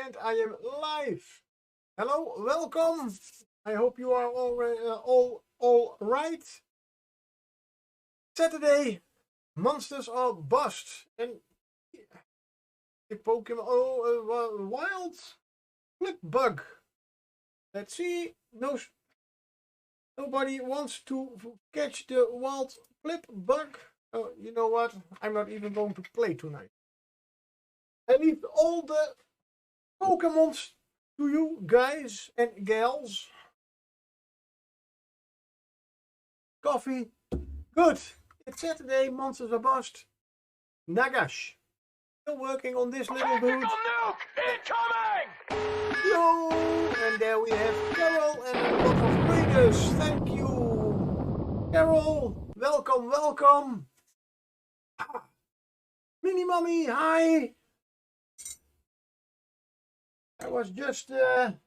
and I am live. Hello, welcome. I hope you are all right. Saturday, monsters are bust, and the Pokemon wild flip bug. Let's see. Nobody wants to catch the wild flip bug. Oh, you know what? I'm not even going to play tonight. I leave all the Pokemons to you guys and gals. Coffee. Good. It's Saturday. Monsters are bust. Nagash. Still working on this little dude. Nuke incoming! Yo! And there we have Carol and a lot of readers. Thank you. Carol, welcome, welcome. Mini Mommy, hi. I was just and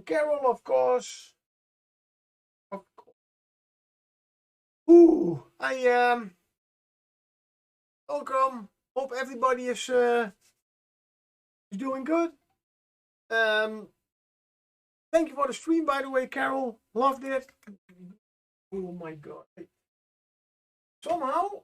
Carol, of course. Ooh, welcome. Hope everybody is doing good. Thank you for the stream, by the way, Carol. Loved it. Oh my god. Somehow.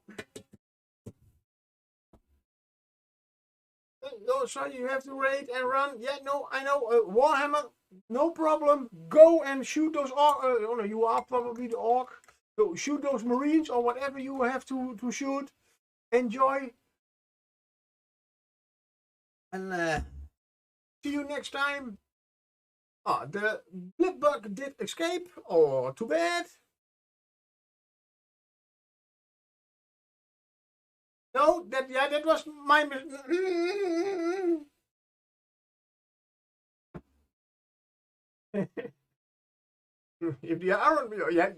Oh, sorry, you have to raid and run. Yeah, no, I know. Warhammer, no problem. Go and shoot those orc. Oh no, you are probably the orc. So shoot those marines or whatever you have to shoot. Enjoy. And see you next time. Ah, the blip bug did escape. Oh, too bad. No, that was my if you aren't, yeah,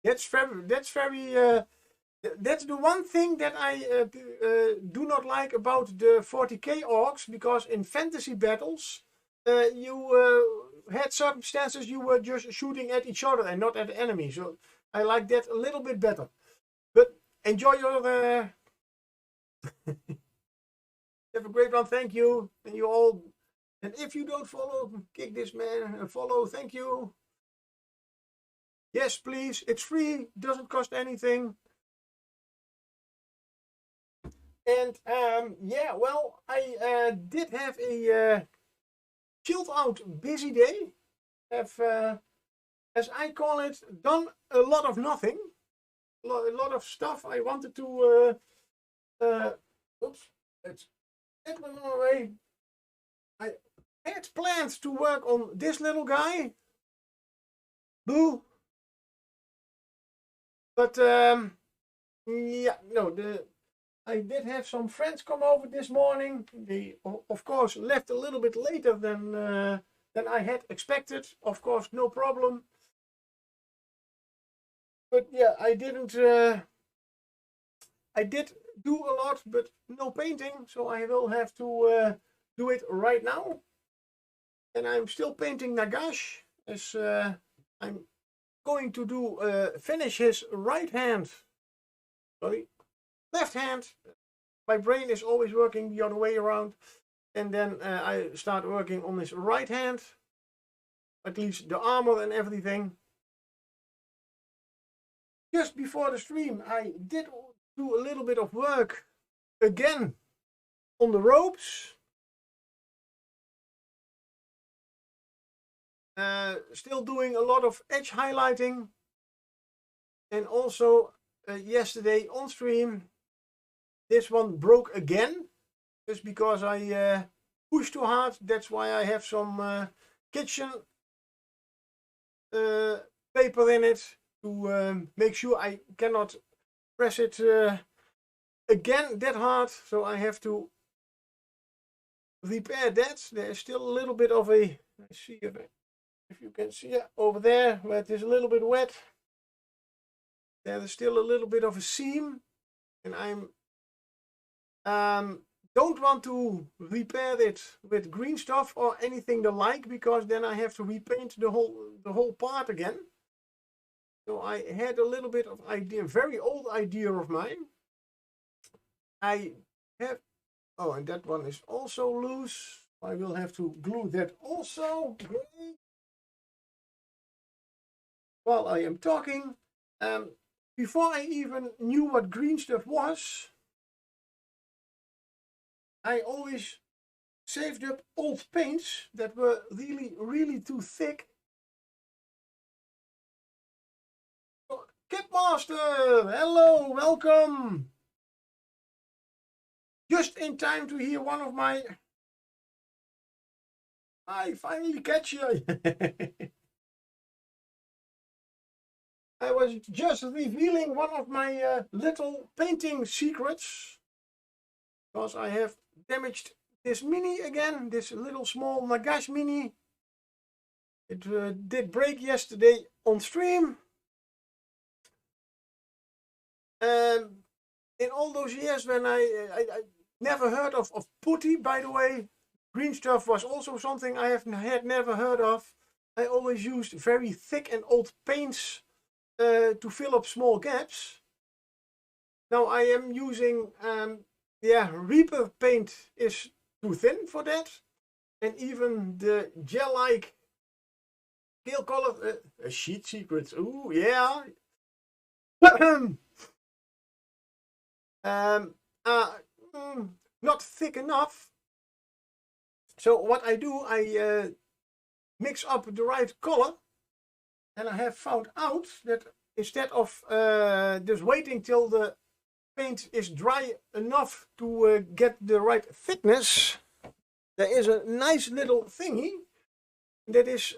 that's the one thing that I do not like about the 40k orcs, because in fantasy battles you had circumstances you were just shooting at each other and not at the enemy. So I like that a little bit better. But enjoy your have a great one. Thank you. And you all. And if you don't follow, kick this man and follow. Thank you. Yes, please. It's free. Doesn't cost anything. And yeah, well, I did have a chilled out busy day. Have, as I call it, done a lot of nothing. A lot of stuff I wanted to. Oops, let's get one away. I had plans to work on this little guy, Boo. But yeah, no, I did have some friends come over this morning. They, of course, left a little bit later than I had expected. Of course, no problem. But yeah, I didn't. I did do a lot, but no painting, so I will have to do it right now. And I'm still painting Nagash, as I'm going to do finish his right hand. Sorry, left hand. My brain is always working the other way around, and then I start working on his right hand, at least the armor and everything. Just before the stream, I did do a little bit of work again on the ropes. Still doing a lot of edge highlighting, and also yesterday on stream this one broke again, just because I pushed too hard. That's why I have some kitchen paper in it to make sure I cannot press it again that hard. So I have to repair that. There is still a little bit of a, let's see if you can see it over there where it is a little bit wet. There is still a little bit of a seam, and I'm don't want to repair it with green stuff or anything the like, because then I have to repaint the whole part again. So I had a little bit of idea, very old idea of mine. I have Oh, and that one is also loose. I will have to glue that also. Great. While I am talking, before I even knew what green stuff was, I always saved up old paints that were really too thick. Kipmaster, hello, welcome. Just in time to hear one of my... I finally catch you. I was just revealing one of my little painting secrets. Because I have damaged this mini again, this little small Nagash mini. It did break yesterday on stream. And in all those years when I never heard of putty, by the way, green stuff was also something I had never heard of. I always used very thick and old paints to fill up small gaps. Now I am using, Reaper paint is too thin for that. And even the gel-like pale color, sheet secrets, ooh, yeah. Not thick enough. So what I do, I mix up the right color, and I have found out that instead of just waiting till the paint is dry enough to get the right thickness, there is a nice little thingy that is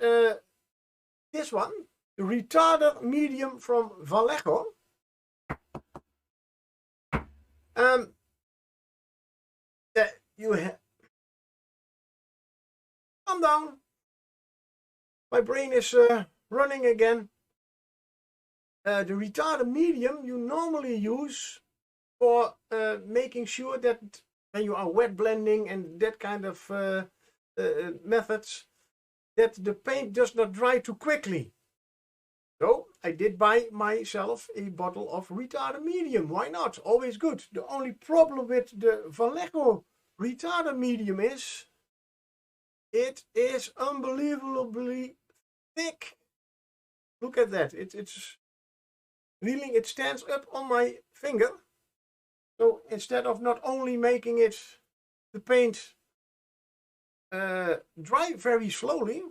this one, the retarder medium from Vallejo. That you have. Calm down. My brain is running again. The retarder medium you normally use for making sure that when you are wet blending and that kind of methods, that the paint does not dry too quickly. So I did buy myself a bottle of retarder medium. Why not? Always good. The only problem with the Vallejo retarder medium is it is unbelievably thick. Look at that. It's really, it stands up on my finger. So instead of not only making it, the paint dry very slowly,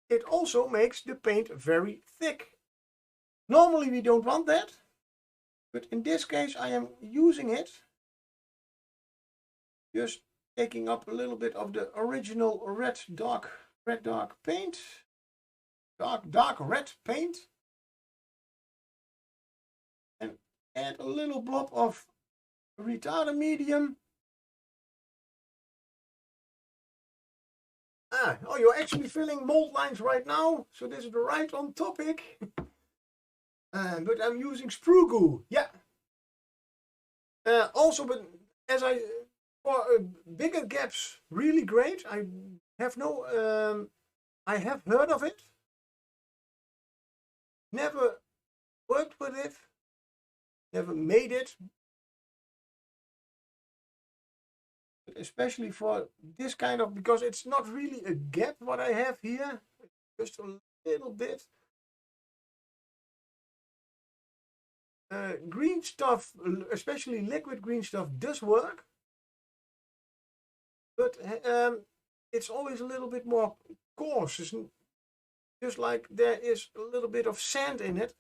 it also makes the paint very thick. Normally we don't want that, but in this case I am using it, just taking up a little bit of the original red dark paint, dark red paint, and add a little blob of retarder medium. Oh, you're actually filling mold lines right now, so this is right on topic. But I'm using sprue goo, yeah. Also, but as for bigger gaps, really great. I have heard of it. Never worked with it. Never made it. But especially for this kind of, because it's not really a gap what I have here. Just a little bit. Green stuff, especially liquid green stuff, does work. But it's always a little bit more coarse. It's just like there is a little bit of sand in it.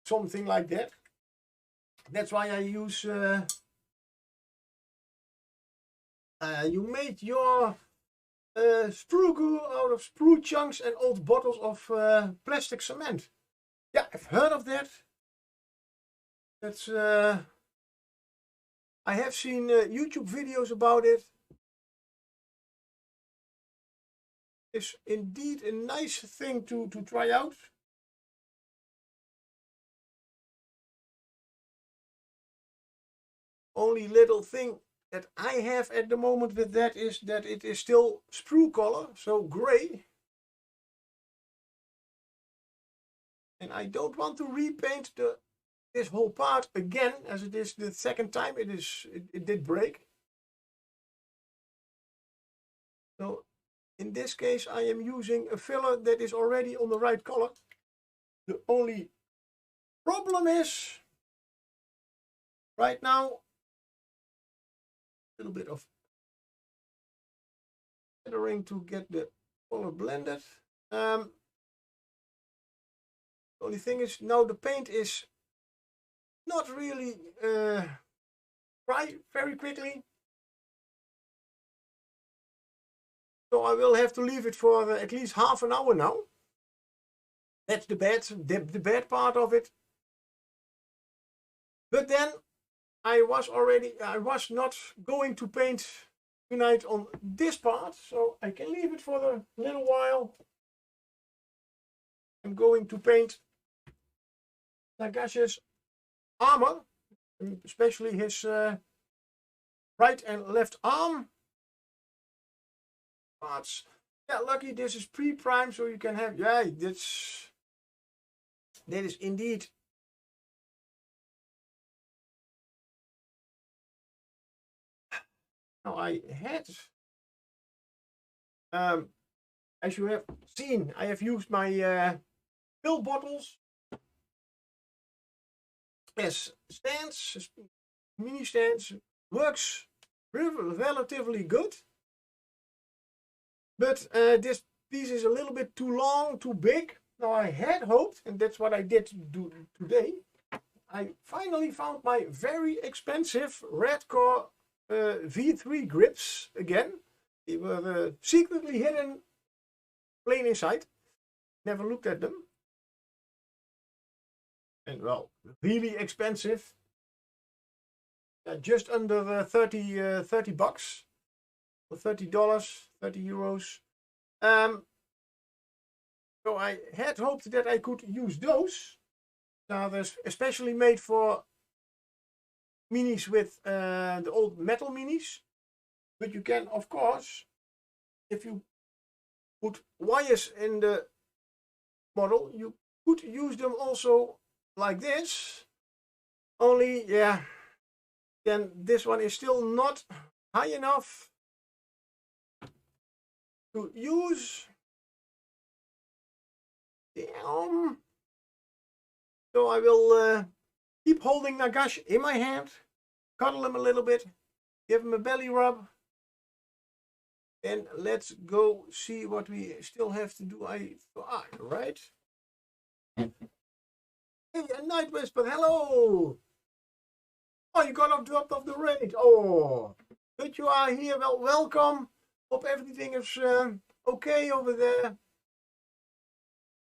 Something like that. That's why I use... you made your sprue goo out of sprue chunks and old bottles of plastic cement. Yeah, I've heard of that. That's... I have seen YouTube videos about it. It's indeed a nice thing to try out. Only little thing that I have at the moment with that is that it is still sprue color, so gray. And I don't want to repaint this whole part again, as it is the second time it did break. So in this case, I am using a filler that is already on the right color. The only problem is, right now, a little bit of feathering to get the color blended. The only thing is, now the paint is not really dry very quickly. So I will have to leave it for at least half an hour now. That's the bad part of it. But then I was not going to paint tonight on this part, so I can leave it for a little while. I'm going to paint Nagash's armor, especially his right and left arm parts. Yeah, lucky this is pre-prime, so you can have, yeah, that is indeed now I had as you have seen, I have used my pill bottles as stands, mini stands. Works relatively good, but this piece is a little bit too long, too big. Now I had hoped, and that's what I did do today, I finally found my very expensive Redcore V3 grips again. They were secretly hidden plain inside. Never looked at them. And well, really expensive. Just under 30 bucks. Or $30, 30 euros. So I had hoped that I could use those. Now they're especially made for minis with the old metal minis. But you can, of course, if you put wires in the model, you could use them also like this. Only, yeah, then this one is still not high enough to use. So I will keep holding Nagash in my hand, cuddle him a little bit, give him a belly rub, and let's go see what we still have to do. Right? Hey, a Night Whisper, hello! Oh, you got dropped off the raid. Oh, but you are here. Well, welcome. Hope everything is okay over there.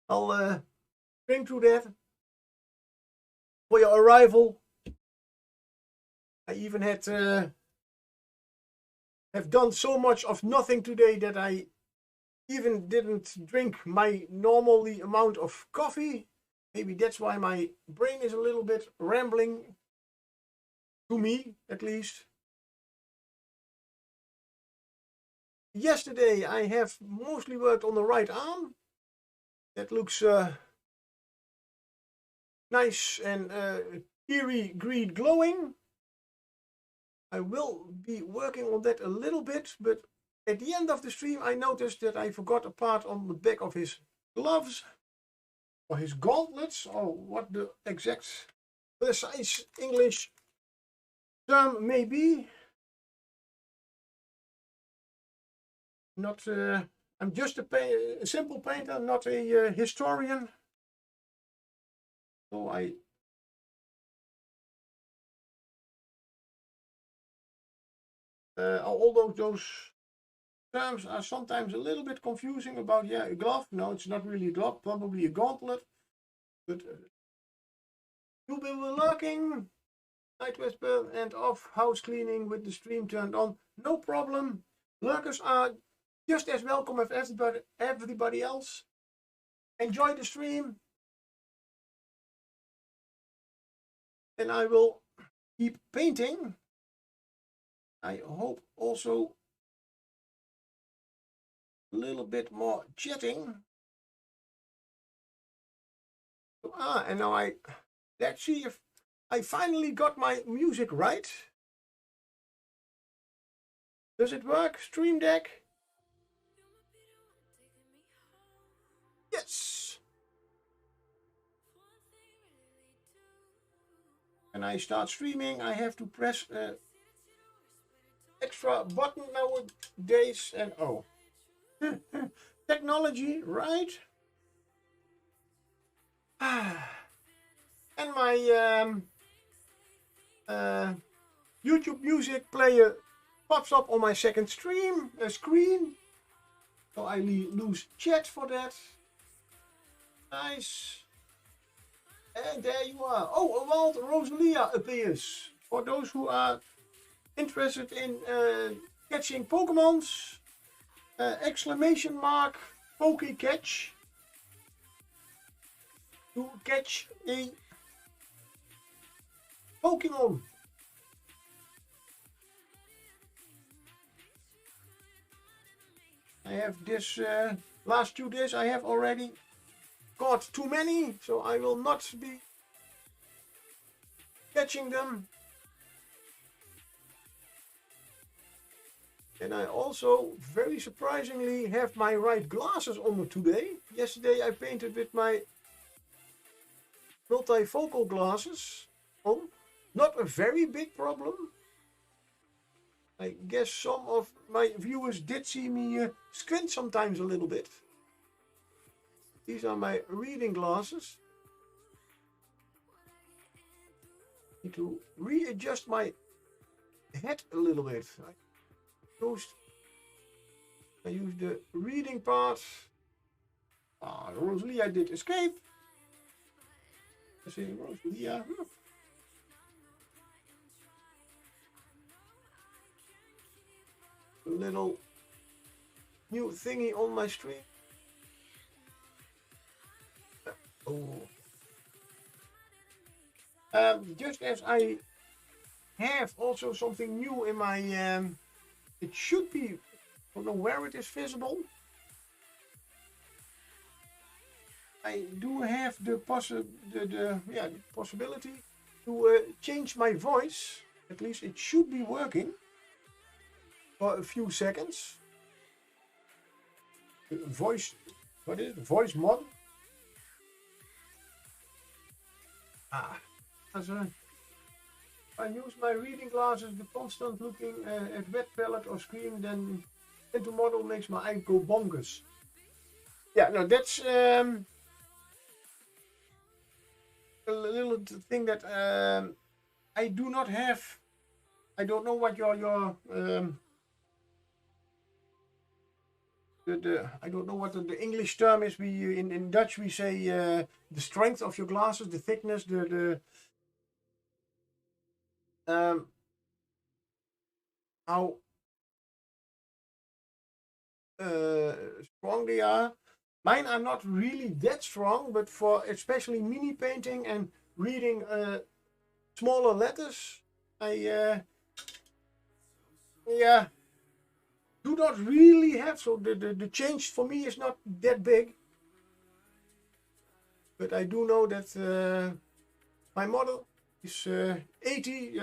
I'll drink through that for your arrival. I even had have done so much of nothing today that I even didn't drink my normally amount of coffee. Maybe that's why my brain is a little bit rambling, to me at least. Yesterday I have mostly worked on the right arm. That looks nice and teary green glowing. I will be working on that a little bit, but at the end of the stream I noticed that I forgot a part on the back of his gloves or his gauntlets, or what the exact precise English term may be. Not I'm just a simple painter, not a historian. So although those terms are sometimes a little bit confusing about, yeah, a glove. No, it's not really a glove, probably a gauntlet. But you've been lurking, Night Whisper, and off house cleaning with the stream turned on. No problem. Lurkers are just as welcome as everybody else. Enjoy the stream. And I will keep painting. I hope also a little bit more chatting. And now let's see if I finally got my music right. Does it work, Stream Deck? Yes. When I start streaming, I have to press extra button nowadays, and oh, technology, right? And my YouTube music player pops up on my second screen, so I lose chat for that. Nice. And there you are. Oh, a wild Rosalia appears. For those who are interested in catching Pokemons, exclamation mark Poke Catch to catch a Pokemon. I have this last 2 days I have already caught too many, so I will not be catching them. And I also, very surprisingly, have my right glasses on today. Yesterday I painted with my multifocal glasses on. Not a very big problem. I guess some of my viewers did see me squint sometimes a little bit. These are my reading glasses. Need to readjust my head a little bit. I use the reading part. Rosalia did escape. Let's see, Rosalia. A little new thingy on my stream. Oh. Just as I have also something new in my, it should be, I don't know where it is visible. I do have the possibility to change my voice. At least it should be working for a few seconds. Voice, what is it? Voice mod. As I use my reading glasses, the constant looking at wet palette or screen, then into model makes my eye go bonkers. Yeah, no, that's a little thing that I do not have. I don't know what your I don't know what the English term is. We in Dutch we say the strength of your glasses, the thickness, how strong they are. Mine are not really that strong, but for especially mini painting and reading smaller letters, I yeah, do not really have. So the change for me is not that big. But I do know that my model is 80.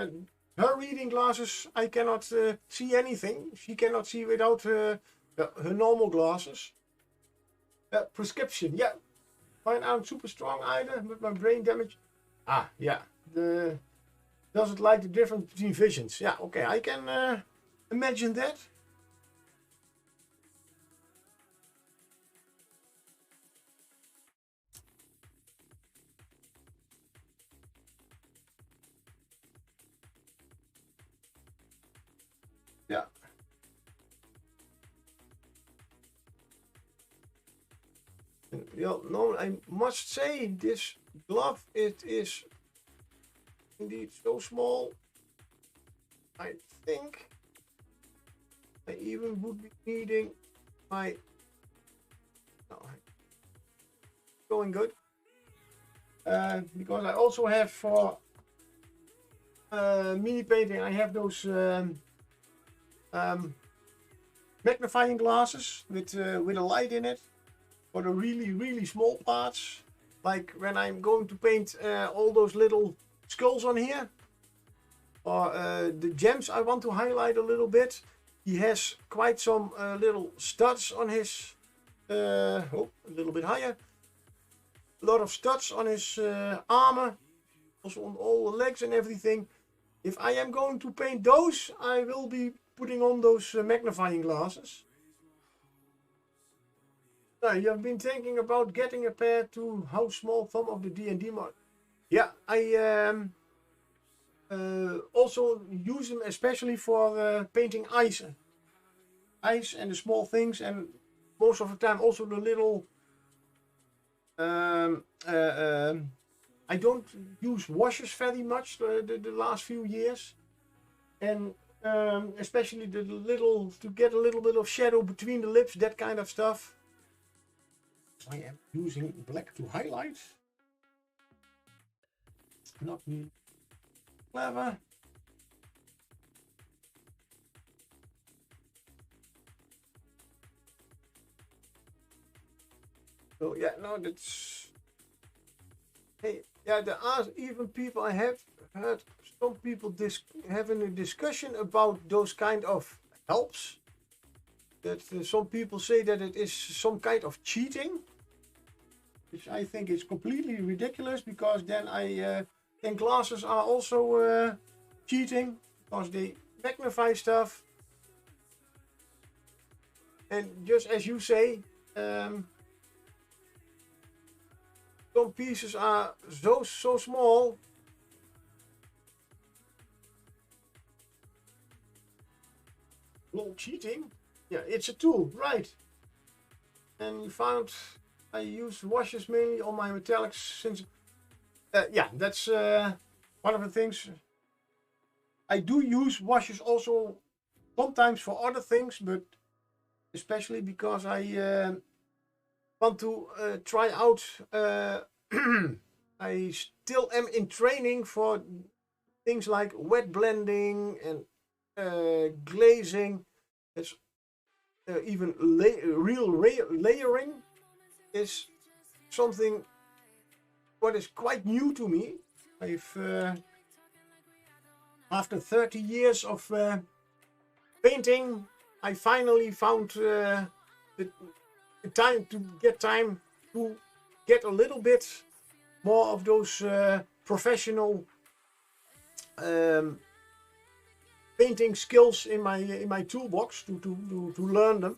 Her reading glasses, I cannot see anything. She cannot see without her normal glasses. Prescription, yeah. Fine, I'm super strong either, but my brain damage. Yeah. Doesn't like the difference between visions. Yeah, okay, I can imagine that. Yeah. Yeah, no, I must say this glove, it is indeed so small. I think I even would be needing my, no, going good. Because I also have for mini painting, I have those magnifying glasses with a light in it for the really small parts, like when I'm going to paint all those little skulls on here, or the gems I want to highlight a little bit. He has quite some little studs on his Oh, a little bit higher. A lot of studs on his armor, also on all the legs and everything. If I am going to paint those, I will be putting on those magnifying glasses. Now, you have been thinking about getting a pair to how small some of the D&D mod. Yeah, I also use them especially for painting ice and the small things, and most of the time also the little. I don't use washes very much the last few years, and especially the little to get a little bit of shadow between the lips, that kind of stuff. I am using black to highlight. Not really clever. So yeah, no, that's. Hey, yeah, there are even people, I have heard some people having a discussion about those kind of helps. That some people say that it is some kind of cheating, which I think is completely ridiculous, because then I think glasses are also cheating, because they magnify stuff. And just as you say, some pieces are so small. Lol, cheating? Yeah, it's a tool, right? And you found I use washes mainly on my metallics since. Yeah, that's one of the things. I do use washes also sometimes for other things, but especially because I want to try out. I still am in training for things like wet blending and glazing. It's even real layering is something what is quite new to me. I've after 30 years of painting, I finally found the time to get a little bit more of those professional painting skills in my toolbox to learn them.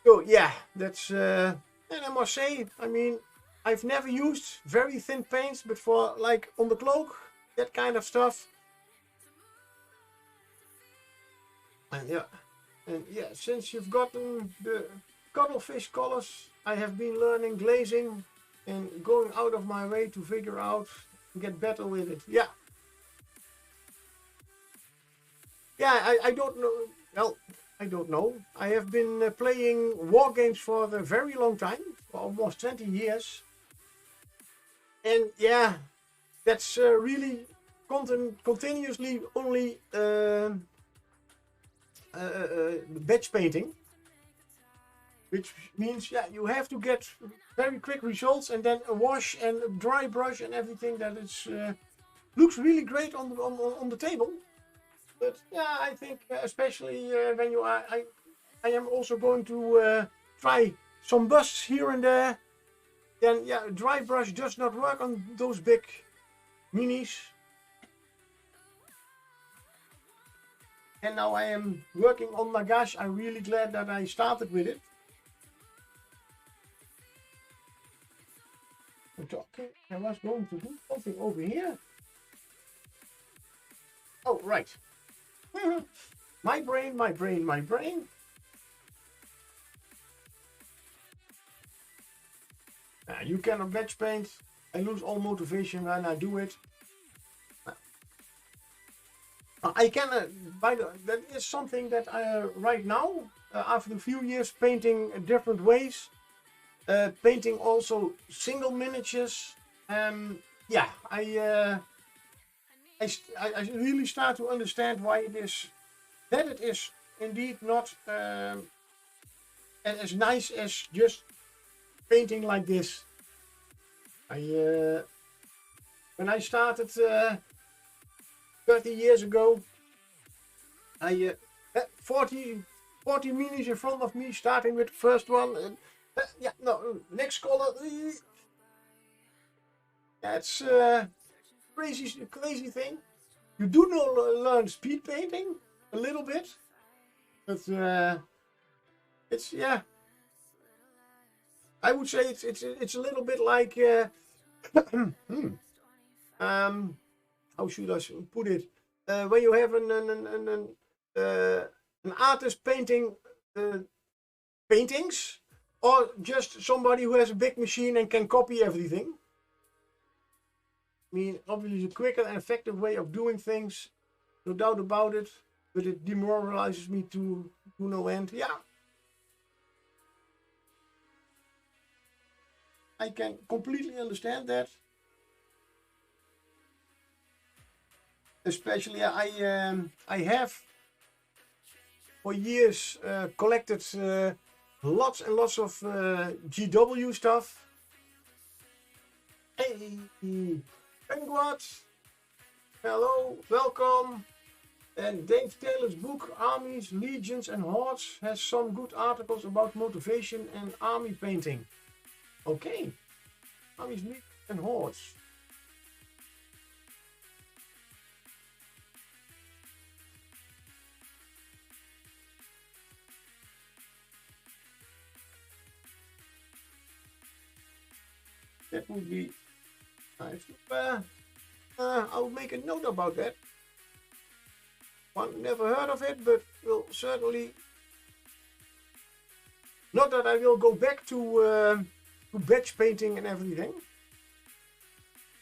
So yeah, that's and I must say, I mean, I've never used very thin paints, but for like on the cloak, that kind of stuff. And yeah, since you've gotten the cuttlefish colors, I have been learning glazing and going out of my way to figure out and get better with it. Yeah. Yeah, I don't know. Well, I don't know. I have been playing war games for a very long time, for almost 20 years. And yeah, that's really continuously only batch painting, which means yeah, you have to get very quick results, and then a wash and a dry brush and everything that is looks really great on the table. But yeah, I think especially when you are, I am also going to try some busts here and there. Then yeah, a dry brush does not work on those big minis. And now I am working on Nagash. I'm really glad that I started with it. Okay, I was going to do something over here. Oh, right. My brain. You cannot batch paint. I lose all motivation when I do it. I can, that is something that I, right now, after a few years painting different ways, painting also single miniatures, yeah, I really start to understand why it is, that it is indeed not as nice as just painting like this. When I started 30 years ago, 40 40 minis in front of me, starting with the first one. And yeah, no, next color. That's crazy thing. You do learn speed painting a little bit, but it's yeah. I would say it's a little bit like how should I put it? When you have an artist painting paintings, or just somebody who has a big machine and can copy everything. I mean, obviously, it's a quicker and effective way of doing things, no doubt about it. But it demoralizes me to no end. Yeah, I can completely understand that. Especially, I have for years collected lots and lots of GW stuff. Hey, Penguin, hello, welcome. And Dave Taylor's book, Armies, Legions and Hordes, has some good articles about motivation and army painting. Okay, Armies, Legions and Hordes. That would be nice. I'll make a note about that. One never heard of it, but will certainly. Not that I will go back to batch painting and everything.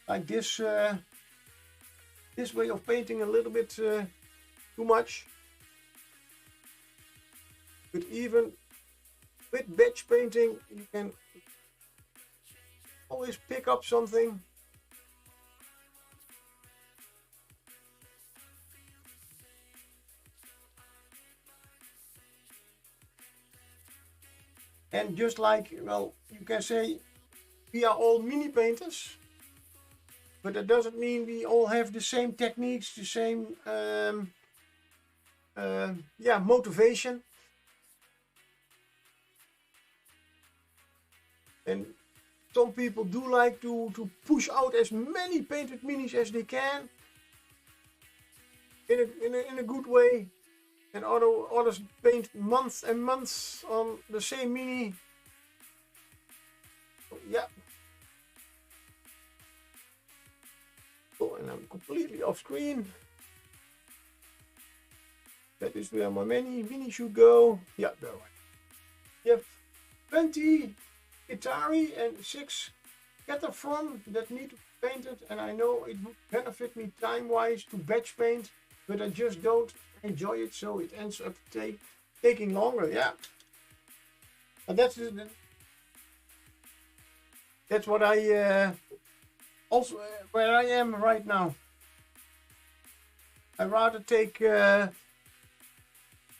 Like this, this way of painting a little bit too much. But even with batch painting, you can always pick up something. And just like, well, you can say we are all mini painters, but that doesn't mean we all have the same techniques, the same yeah, motivation. And some people do like to push out as many painted minis as they can in a good way. And others paint months and months on the same mini. So, yeah. Oh, and I'm completely off screen. That is where my mini should go. Yeah, there. You have 20 Atari and 6 Catafron that need to be painted, and I know it would benefit me time-wise to batch paint, but I just don't enjoy it, so it ends up taking longer. Yeah, and that's what I also where I am right now. I'd rather take a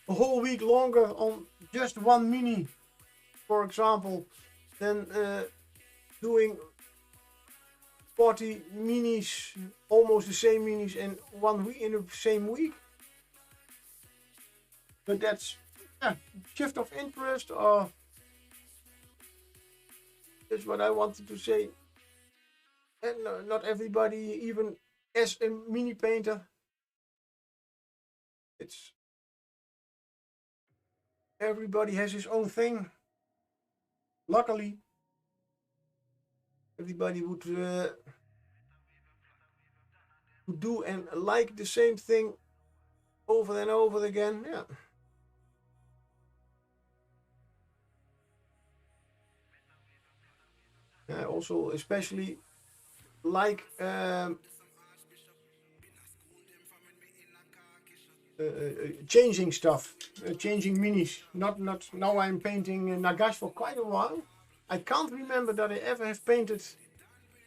whole week longer on just one mini, for example, than doing 40 minis, almost the same minis in 1 week, in the same week. But that's shift of interest, or that's what I wanted to say. And not everybody, even as a mini painter, it's everybody has his own thing. Luckily, everybody would do and like the same thing over and over again. Yeah. Also, especially like changing stuff, changing minis. Not now. I'm painting Nagash for quite a while. I can't remember that I ever have painted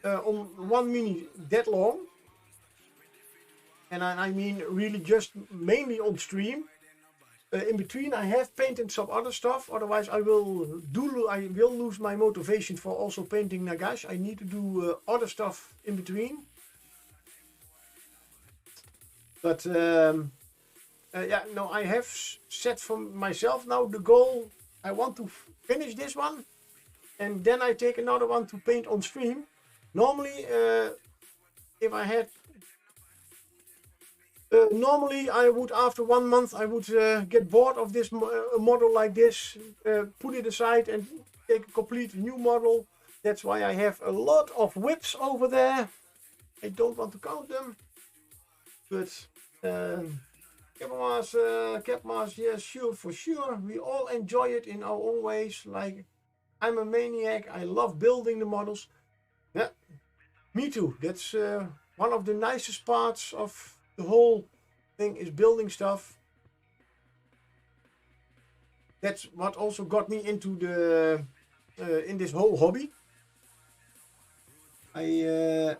on one mini that long. And I mean really just mainly on stream. In between, I have painted some other stuff. Otherwise, I will lose my motivation for also painting Nagash. I need to do other stuff in between. But yeah, no, I have set for myself now the goal. I want to finish this one, and then I take another one to paint on stream. Normally, if I had, normally I would, after 1 month, I would get bored of this model like this, put it aside and take a complete new model. That's why I have a lot of whips over there. I don't want to count them, but Capmas, yes, sure, for sure. We all enjoy it in our own ways. Like, I'm a maniac. I love building the models. Yeah, me too. That's one of the nicest parts of the whole thing is building stuff. That's what also got me into the in this whole hobby. I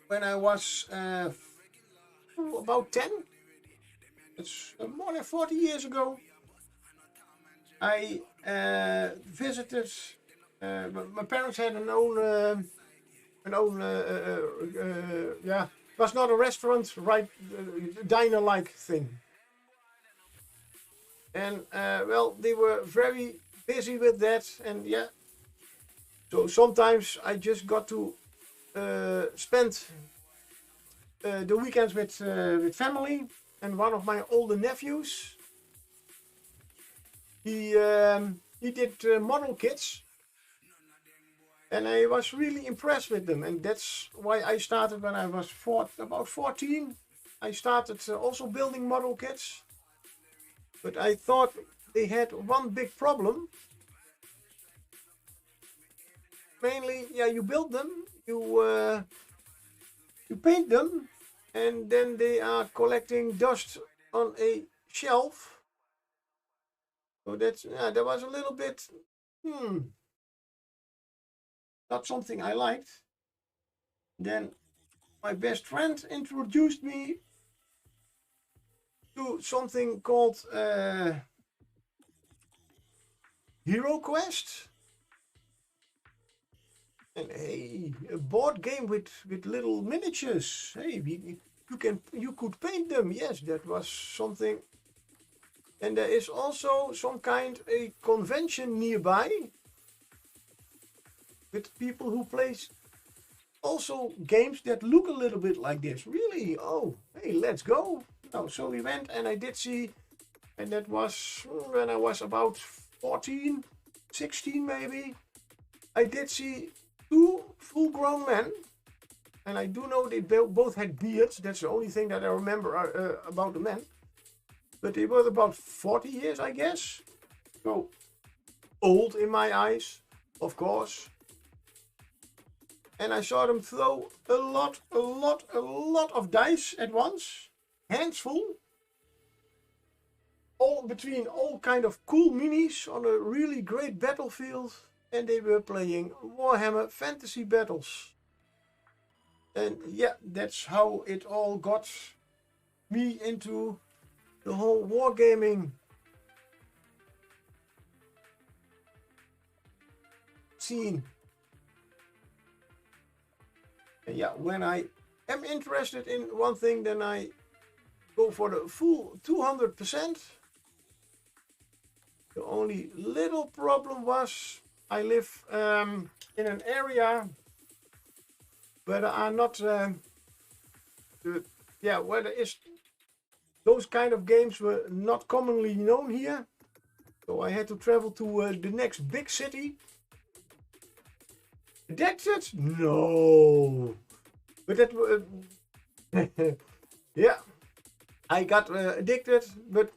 when I was about 10, it's more than 40 years ago, I visited. My parents had an own yeah, it was not a restaurant, right? Diner-like thing. And well, they were very busy with that, and yeah. So sometimes I just got to spend the weekends with family, and one of my older nephews, he did model kits, and I was really impressed with them, and that's why I started when I was about 14. I started also building model kits, but I thought they had one big problem. Mainly, yeah, you build them, you paint them, and then they are collecting dust on a shelf. So that's, yeah, that was a little bit not something I liked. Then my best friend introduced me to something called Hero Quest. And hey, a board game with little miniatures. Hey, you could paint them. Yes, that was something. And there is also some kind a convention nearby with people who play also games that look a little bit like this. Really? Oh, hey, let's go. Oh, so we went, and I did see, and that was when I was about 14, 16 maybe. I did see 2 full-grown men, and I do know they both had beards. That's the only thing that I remember about the men. But they were about 40 years, I guess. So old in my eyes, of course. And I saw them throw a lot of dice at once, hands full, all between all kind of cool minis on a really great battlefield, and they were playing Warhammer Fantasy Battles. And yeah, that's how it all got me into the whole wargaming scene. And yeah, when I am interested in one thing, then I go for the full 200%. The only little problem was I live in an area where there are not, where there is, those kind of games were not commonly known here. So I had to travel to the next big city. That's it? No. But that, yeah, I got addicted, but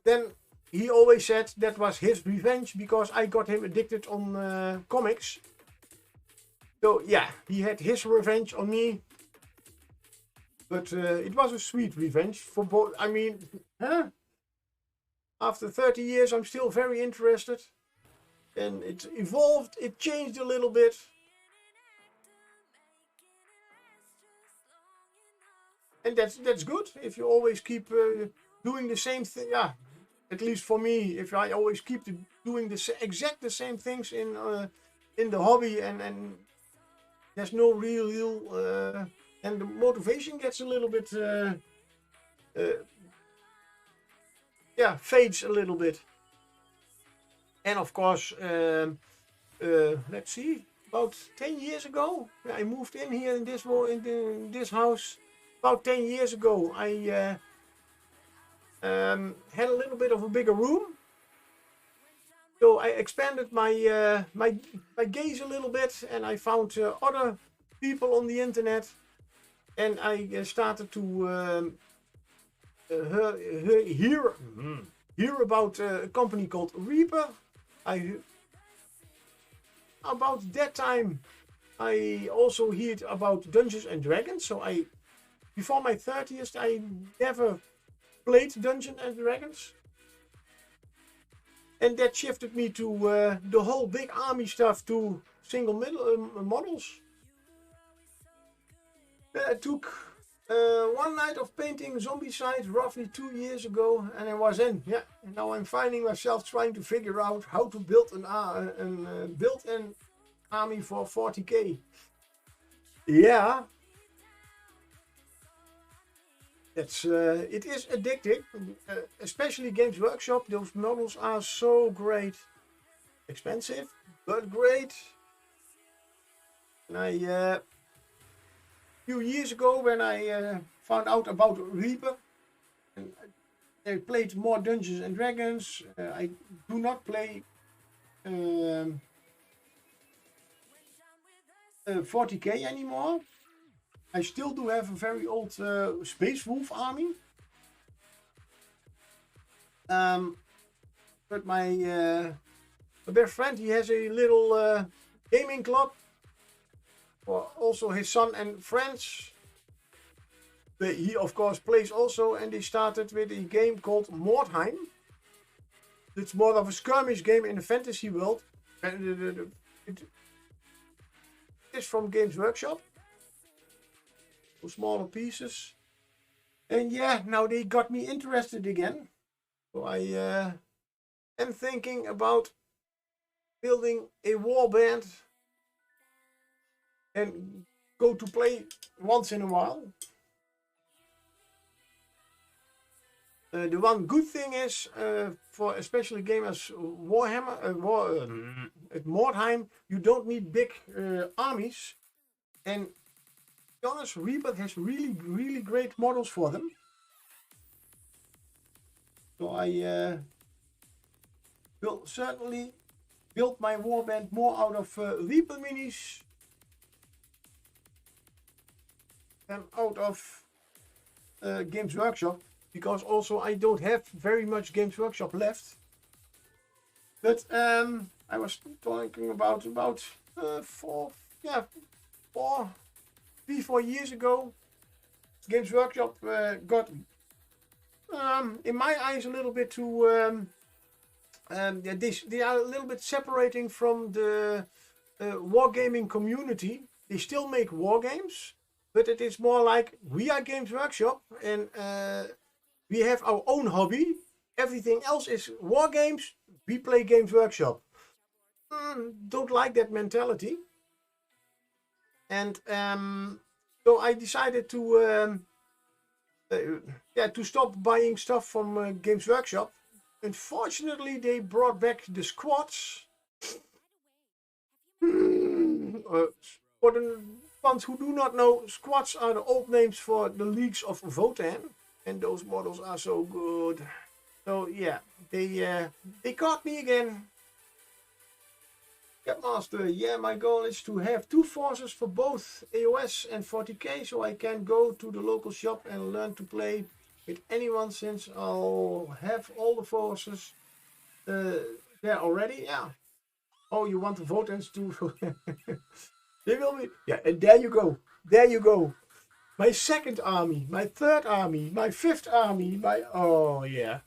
then he always said that was his revenge because I got him addicted on comics. So yeah, he had his revenge on me. But it was a sweet revenge for both. I mean, huh? After 30 years, I'm still very interested. And it evolved, it changed a little bit. And that's good if you always keep doing the same thing. Yeah, at least for me, if I always keep doing the same things in the hobby, and there's no real and the motivation gets a little bit yeah, fades a little bit. And of course, let's see, about 10 years ago, I moved in here in this house. About 10 years ago, I had a little bit of a bigger room. So I expanded my gaze a little bit, and I found other people on the internet, and I started to hear about a company called Reaper. About that time, I also heard about Dungeons and Dragons. So before my 30th, I never played Dungeons and Dragons. And that shifted me to the whole big army stuff to single models. It took one night of painting Zombicide roughly 2 years ago, and I was in. Yeah, and now I'm finding myself trying to figure out how to build an army for 40k. Yeah, it is addictive, especially Games Workshop. Those models are so great, expensive but great. And a few years ago, when I found out about Reaper, and I played more Dungeons and Dragons. I do not play 40k anymore. I still do have a very old Space Wolf army. But my best friend, he has a little gaming club for also his son and friends. But he of course plays also, and they started with a game called Mordheim. It's more of a skirmish game in the fantasy world. And it is from Games Workshop. Smaller pieces, and yeah, now they got me interested again. So I am thinking about building a warband and go to play once in a while. The one good thing is, for especially gamers Warhammer, at Mordheim, you don't need big armies, and honest, Reaper has really great models for them. So I will certainly build my warband more out of Reaper minis than out of Games Workshop, because also I don't have very much Games Workshop left. But I was talking about 3-4 years ago, Games Workshop got, in my eyes, a little bit too. They are a little bit separating from the wargaming community. They still make war games, but it is more like we are Games Workshop and we have our own hobby. Everything else is war games. We play Games Workshop. Don't like that mentality. And so I decided to stop buying stuff from Games Workshop. Unfortunately, they brought back the squads. For the ones who do not know, squads are the old names for the leagues of Votan, and those models are so good. So yeah, they caught me again. Master, yeah, my goal is to have 2 forces for both AOS and 40k, so I can go to the local shop and learn to play with anyone, since I'll have all the forces there already. Yeah. Oh, you want the Votans too? They will be. Yeah, and there you go. There you go. My 2nd army, my 3rd army, my 5th army, oh yeah.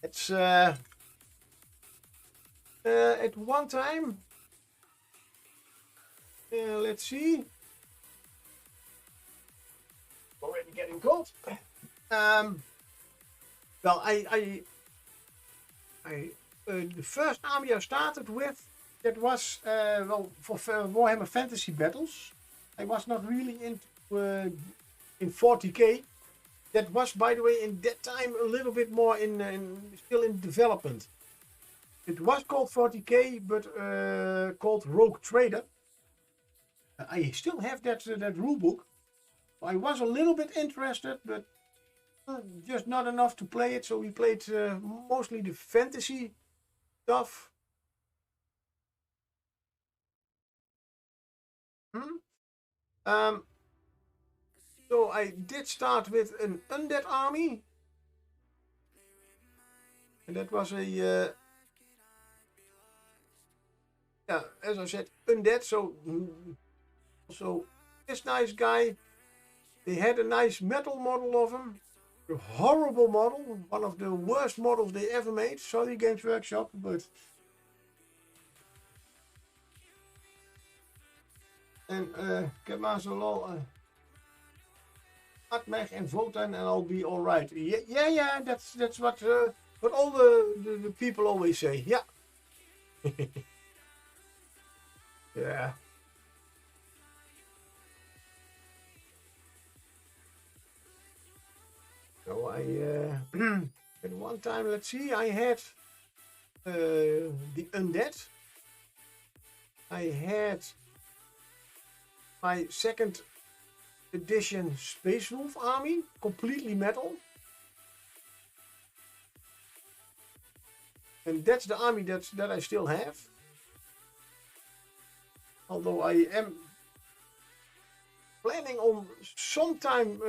It's at one time, let's see, already getting cold. Well, the first army I started with, that was for Warhammer Fantasy Battles. I was not really into in 40k. that was, by the way, in that time a little bit more still in development. It was called 40k, but called Rogue Trader. I still have that rule book. I was a little bit interested, but just not enough to play it. So we played mostly the fantasy stuff. So I did start with an undead army. And that was a, yeah, as I said, undead. So also this nice guy, they had a nice metal model of him. A horrible model, one of the worst models they ever made. Sorry, Games Workshop, but. And get Master Law, Atmeg and Votan, and I'll be all right. Yeah. That's what all the people always say. Yeah. Yeah. So I at one time, let's see, I had the undead. I had my second edition Space Wolf army, completely metal. And that's the army that I still have. Although I am planning on sometime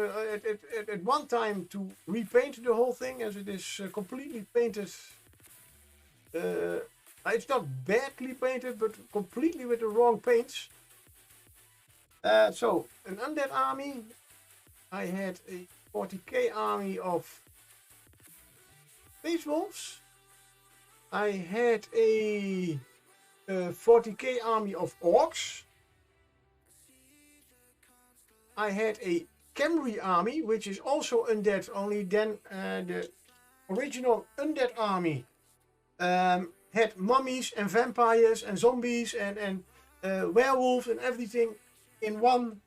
at one time to repaint the whole thing, as it is completely painted. It's not badly painted, but completely with the wrong paints. So an undead army. I had a 40k army of Space Wolves. I had a 40k army of Orcs. I had a Camry army, which is also undead, only then the original undead army had mummies and vampires and zombies and werewolves and everything in one.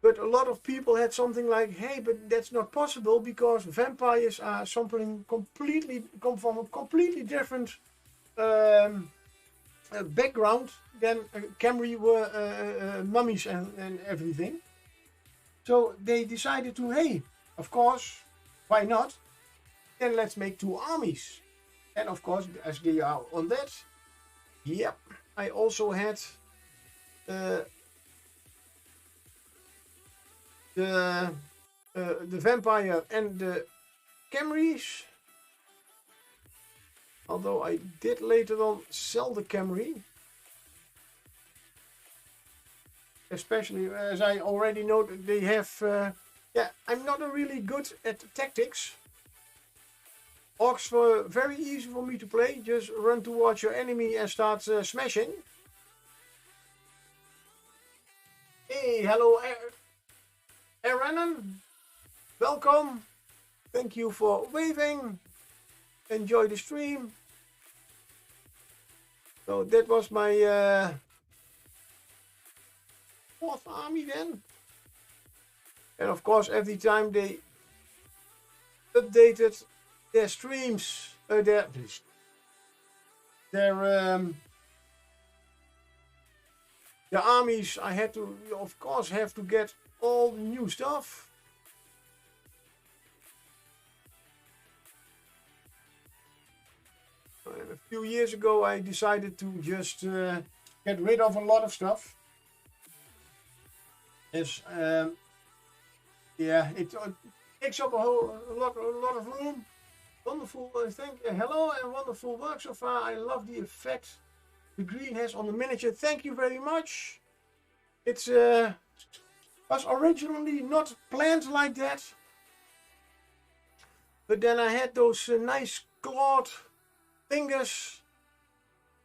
But a lot of people had something like, hey, but that's not possible because vampires are something completely, come from a completely different background than Camry were mummies and everything. So they decided to, hey, of course, why not? Then let's make two armies. And of course, as they are on that, yep, I also had the vampire and the Camrys. Although I did later on sell the Camry. Especially as I already know that they have, yeah, I'm not really good at tactics. Orcs were very easy for me to play. Just run towards your enemy and start smashing. Hey, hello Aaron. Welcome. Thank you for waving. Enjoy the stream. So that was my fourth army then. And of course every time they updated their streams, their armies, I had to, of course, have to get all the new stuff. And a few years ago I decided to just get rid of a lot of stuff. As yeah, it takes up a lot of room. Wonderful, hello and wonderful work so far. I love the effect the green has on the miniature. Thank you very much. It's was originally not planned like that, but then I had those nice clawed fingers.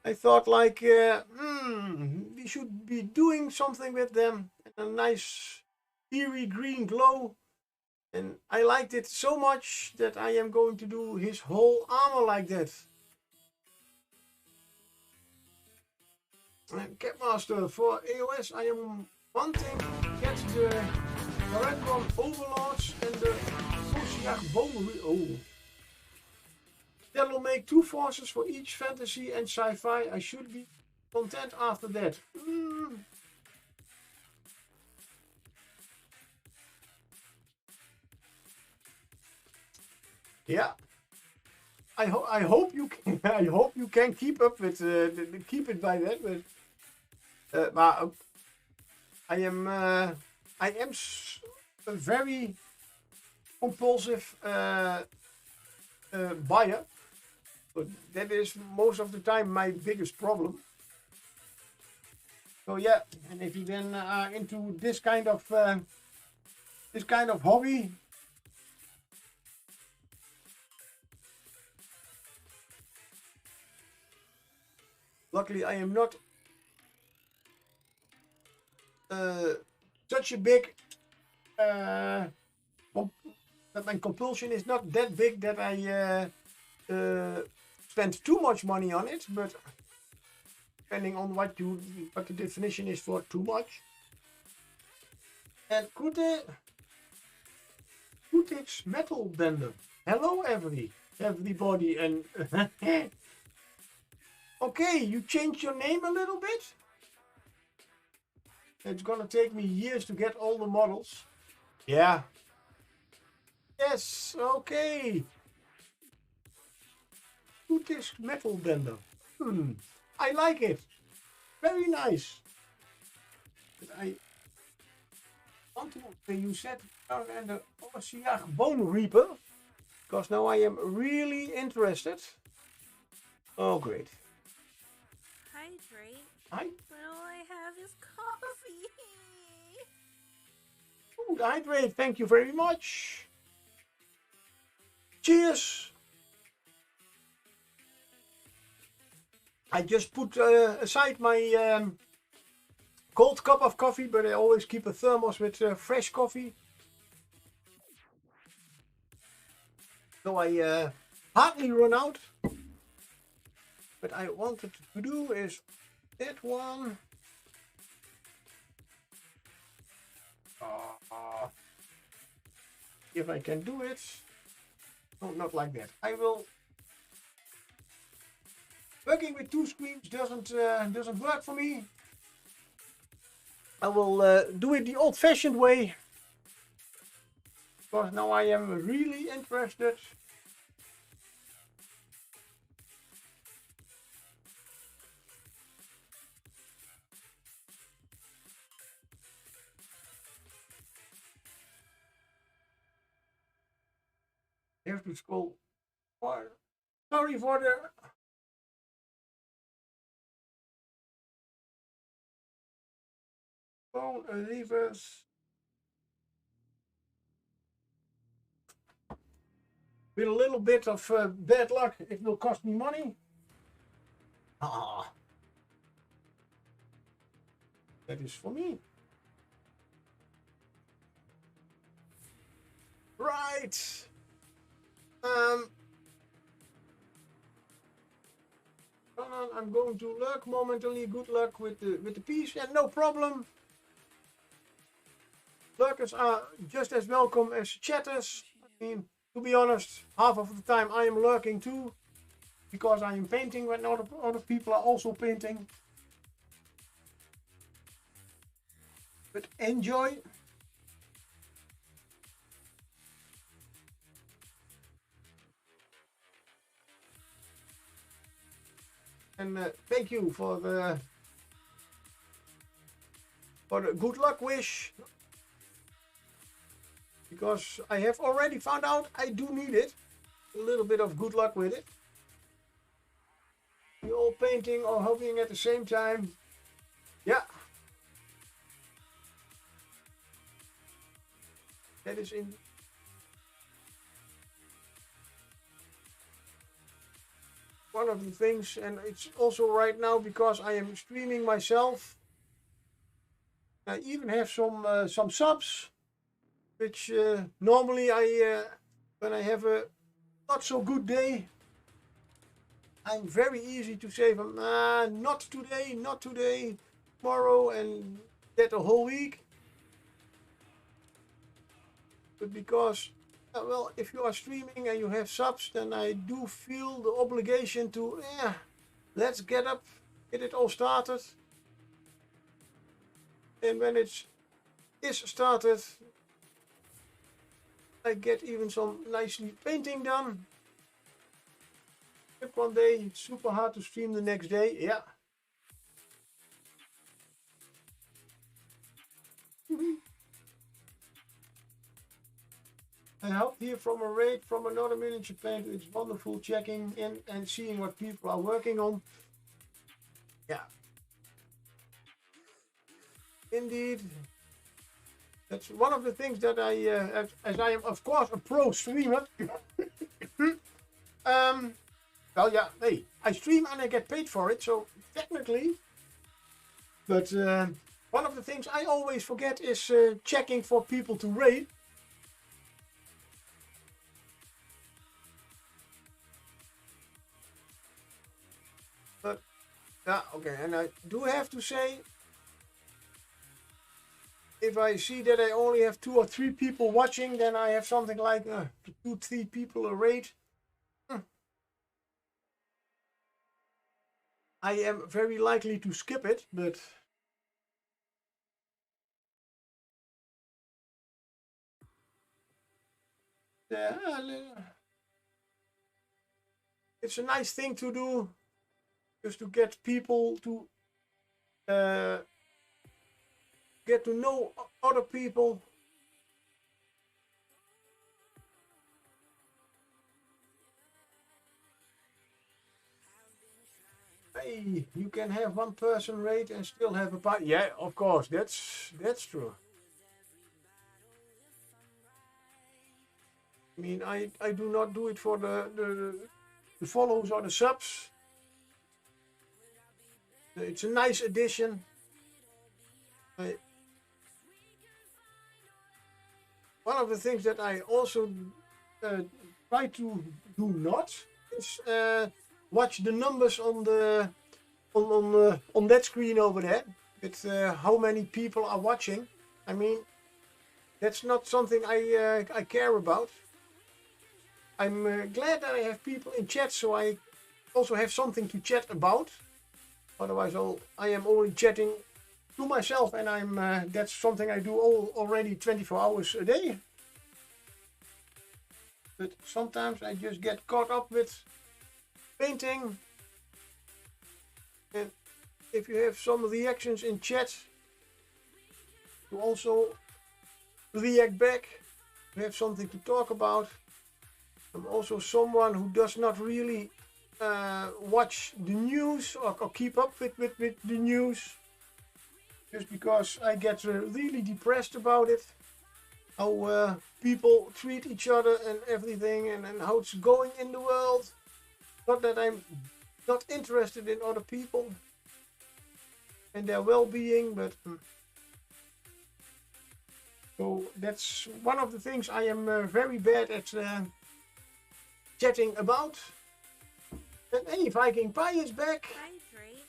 I thought like, we should be doing something with them. And a nice eerie green glow. And I liked it so much that I am going to do his whole armor like that. Capmaster, for AOS I am wanting to get the Red One Overlords and the Oh. That'll make 2 forces for each fantasy and sci-fi. I should be content after that. Yeah. I hope you can. I hope you can keep up with keep it by that. But I am a very compulsive buyer. But that is most of the time my biggest problem. So yeah, and if you then are into this kind of hobby, luckily I am not such a big that my compulsion is not that big that I spend too much money on it, but depending on what the definition is for too much. And Kutix Metal Bender. Hello everybody, and okay, you changed your name a little bit. It's gonna take me years to get all the models. Yeah. Yes, okay. Kutix Metal Bender. I like it. Very nice. But I want to use that and the Ossiach Bone Reaper. Because now I am really interested. Oh, great. Hydrate. Hi. But all I have is coffee. Food hydrate. Thank you very much. Cheers. I just put aside my cold cup of coffee, but I always keep a thermos with fresh coffee. So I hardly run out. But I wanted to do is that one. If I can do it. No, not like that. I will. Working with 2 screens doesn't work for me. I will do it the old-fashioned way. Because now I am really interested. I have to scroll. Sorry for the. Phone levers. With a little bit of bad luck, it will cost me money. That is for me. Right. I'm going to lurk momentarily. Good luck with the piece, and no problem. Lurkers are just as welcome as chatters. I mean, to be honest, half of the time I am lurking too, because I am painting when other people are also painting. But enjoy. And thank you for the good luck wish. Because I have already found out I do need it. A little bit of good luck with it. You're all painting or hobbying at the same time. Yeah. That is in. One of the things, and it's also right now because I am streaming myself. I even have some subs, which normally when I have a not so good day, I'm very easy to say from not today, tomorrow, and that a whole week. But because well, if you are streaming and you have subs, then I do feel the obligation to, yeah, let's get it all started. And when it is started, I get even some nicely painting done. If one day it's super hard to stream the next day, yeah. I helped here from a raid from another miniature painter. It's wonderful checking in and seeing what people are working on. Yeah. Indeed. That's one of the things that I, as I am of course a pro streamer. Well, yeah, hey, I stream and I get paid for it, so technically. But one of the things I always forget is checking for people to raid. But yeah, okay, and I do have to say, if I see that I only have 2 or 3 people watching, then I have something like 2, 3 people a raid. I am very likely to skip it, but it's a nice thing to do, just to get people to get to know other people. Hey, you can have 1 person raid and still have a party. Yeah, of course, that's true. I mean, I do not do it for the follows or the subs. It's a nice addition. One of the things that I also try to do not is watch the numbers on the on that screen over there with how many people are watching. I mean, that's not something I care about. I'm glad that I have people in chat, so I also have something to chat about. Otherwise, I am only chatting to myself, and that's something I do already 24 hours a day. But sometimes I just get caught up with painting, and if you have some reactions in chat, you also react back. You have something to talk about. I'm also someone who does not really watch the news or keep up with the news, just because I get really depressed about it. How people treat each other and everything, and how it's going in the world. Not that I'm not interested in other people and their well-being, but so that's one of the things I am very bad at chatting about. And hey, Viking Pie is back. Hydrate.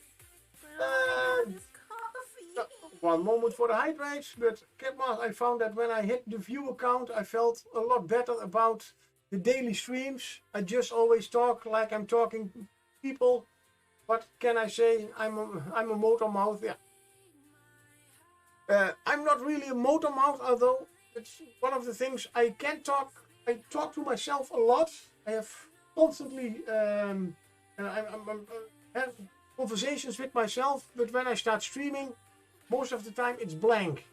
But all I have is coffee. 1 moment for the hydrates, but Capmas, I found that when I hit the viewer count, I felt a lot better about the daily streams. I just always talk like I'm talking to people. What can I say? I'm a motor mouth, yeah. I'm not really a motor mouth, although it's one of the things I can talk. I talk to myself a lot. I have constantly I'm have conversations with myself, but when I start streaming, most of the time it's blank.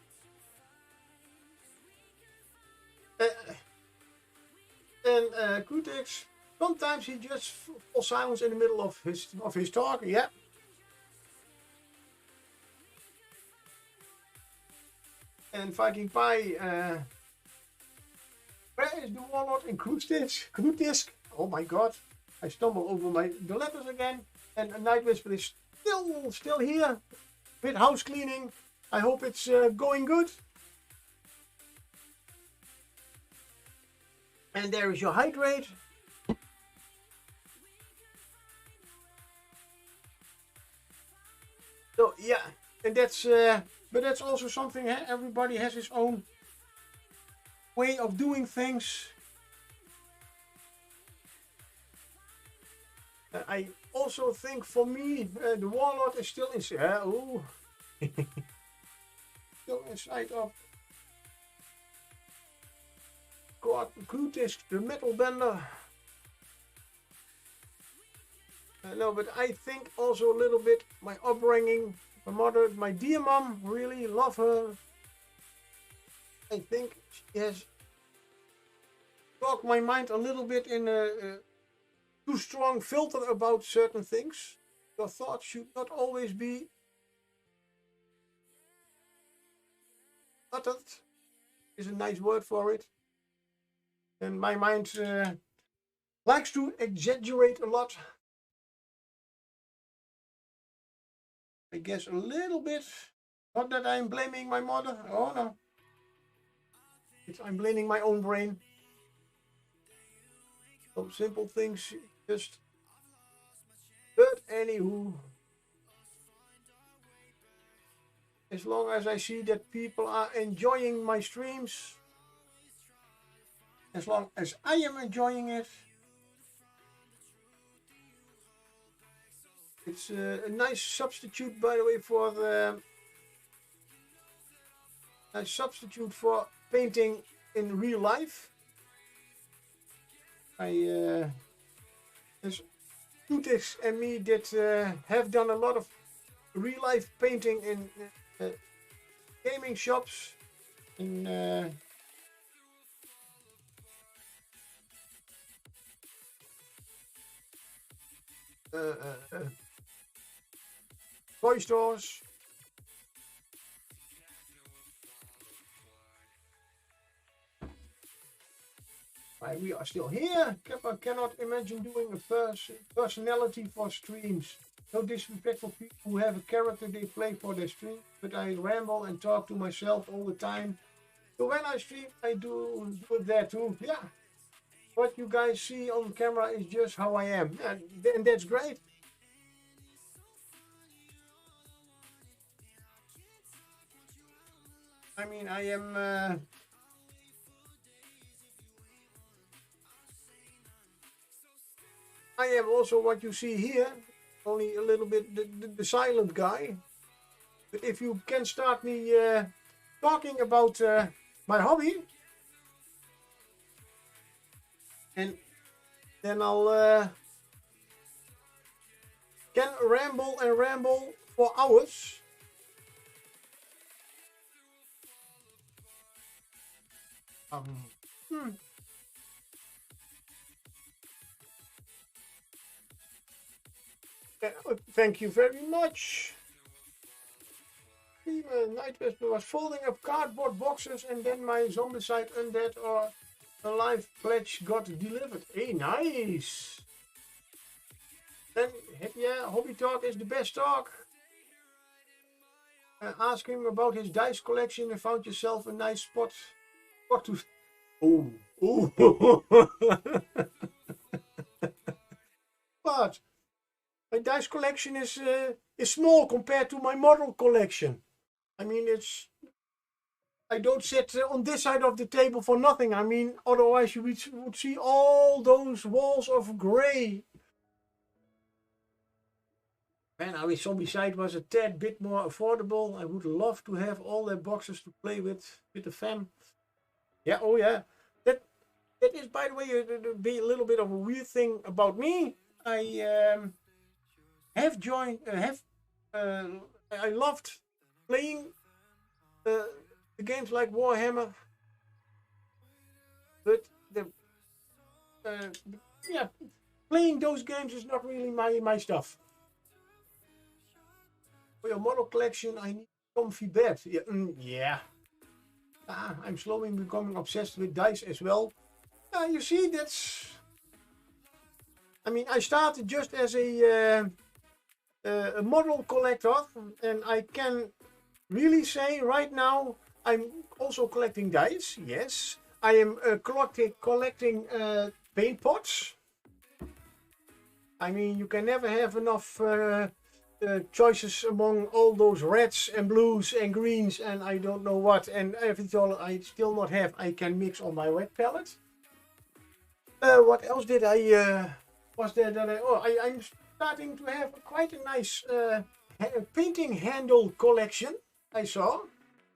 And Kutix, sometimes he just falls silence in the middle of his talk. Yeah. And Viking Pie, where is the warlord in Krutisk? Oh my god, I stumble over the letters again. And Night Whisper is still here with house cleaning. I hope it's going good. And there is your hydrate. So yeah, and that's but that's also something, everybody has his own way of doing things. I also think for me, the Warlord is still inside. Ooh. Still inside of Glutis, the Metal Bender. No, but I think also a little bit my upbringing, my mother, my dear mom, really love her. I think she has talked my mind a little bit in a too strong filter about certain things. Your thoughts should not always be uttered, is a nice word for it. And my mind likes to exaggerate a lot. I guess a little bit. Not that I'm blaming my mother. Oh no. I'm blaming my own brain. Some simple things just. But anywho. As long as I see that people are enjoying my streams. As long as I am enjoying it. It's a nice substitute, by the way, for the painting in real life. As Tutis and me did have done a lot of real life painting in gaming shops, in toy stores. We are still here. I cannot imagine doing a personality for streams. No disrespect for people who have a character they play for their stream, but I ramble and talk to myself all the time. So when I stream, I do it there too. Yeah. What you guys see on camera is just how I am. And that's great. I mean, I am... I am also what you see here, only a little bit the silent guy. But if you can start me talking about my hobby, and then I'll can ramble and ramble for hours. Thank you very much. Night Whisper was folding up cardboard boxes and then my Zombicide Undead or Alive pledge got delivered. Hey, nice. Then, yeah, Hobby Talk is the best talk. Ask him about his dice collection and found yourself a nice spot to... Oh, oh. But my dice collection is small compared to my model collection. I mean, I don't sit on this side of the table for nothing. I mean, otherwise you would see all those walls of grey. Man, I wish Zombicide was a tad bit more affordable. I would love to have all their boxes to play with the fam. Yeah, oh yeah. That is, by the way, be a little bit of a weird thing about me. I loved playing the games like Warhammer, but yeah, playing those games is not really my stuff. For your model collection, I need a comfy bed. Yeah, yeah. I'm slowly becoming obsessed with dice as well. You see, that's... I mean, I started just as a model collector, and I can really say right now I'm also collecting dice. Yes, I am collecting paint pots. I mean, you can never have enough choices among all those reds and blues and greens and I don't know what, and everything I still not have. I can mix on my wet palette. What else did I was there that I'm starting to have quite a nice painting handle collection. I saw.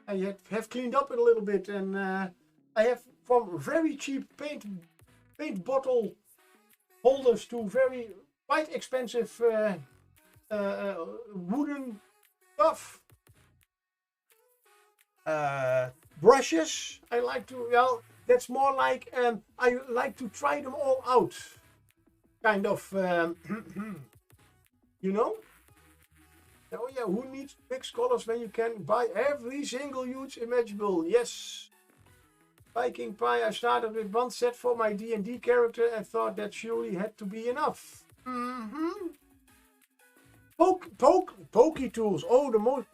I have cleaned up it a little bit, and I have from very cheap paint bottle holders to very quite expensive wooden stuff. Brushes. I like to, well, that's more like I like to try them all out. Kind of, you know? Oh yeah, who needs big scholars when you can buy every single huge imaginable? Yes. Viking Pie, I started with one set for my D&D character and thought that surely had to be enough. Pokey tools. Oh, the most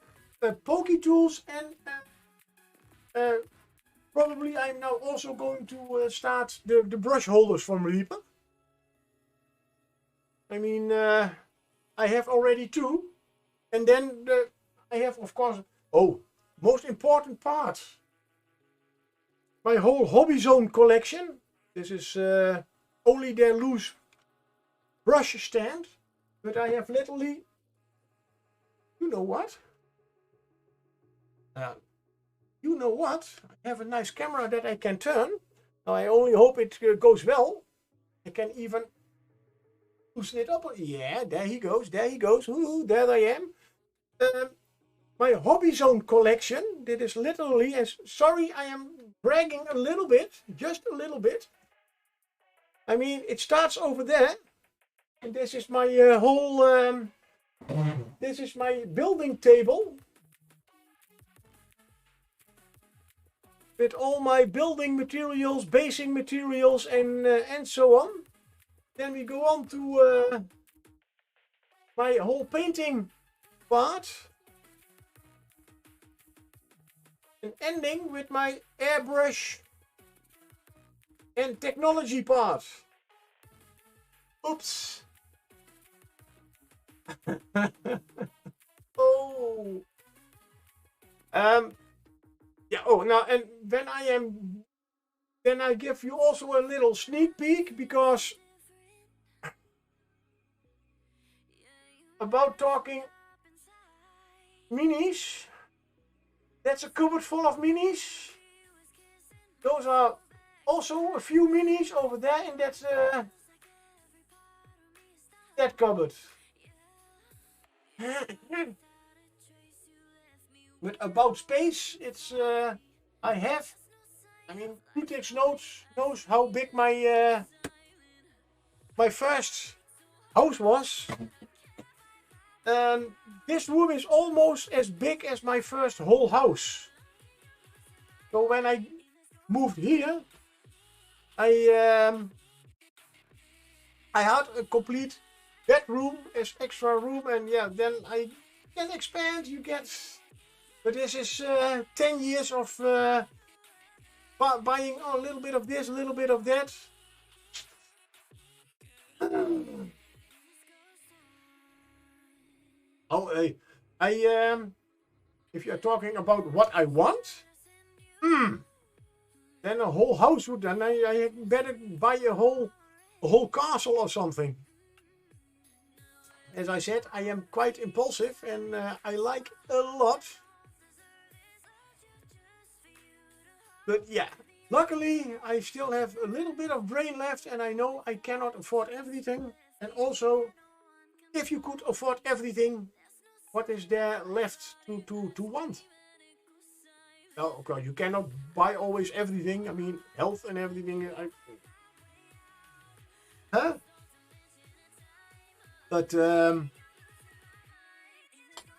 pokey tools, and probably I'm now also going to start the brush holders from Reaper. I mean, I have already 2. And then I have, of course, most important part. My whole Hobby Zone collection. This is only their loose brush stand. But I have literally, you know what? You know what? I have a nice camera that I can turn. Now I only hope it goes well. I can even loosen it up. Yeah, there he goes. There he goes. Ooh, there I am. My Hobby Zone collection. This is literally, as sorry, I am bragging a little bit, just a little bit. I mean, it starts over there, and this is my whole. This is my building table with all my building materials, basing materials, and so on. Then we go on to my whole painting part. And ending with my airbrush and technology part. Oops. Oh. Yeah, oh, now, and then I give you also a little sneak peek, because about talking minis, that's a cupboard full of minis. Those are also a few minis over there, and that's that cupboard. But about space, it's I mean, who takes notes knows how big my my first house was. And this room is almost as big as my first whole house. So when I moved here, I had a complete bedroom as extra room, and yeah, then I can expand. You get, but this is 10 years of buying a little bit of this, a little bit of that. Oh, if you're talking about what I want, then a whole house would. Then I better buy a whole castle or something. As I said, I am quite impulsive, and I like a lot. But yeah, luckily I still have a little bit of brain left, and I know I cannot afford everything. And also, if you could afford everything, what is there left to want? Oh, okay, you cannot buy always everything. I mean, health and everything. Huh? But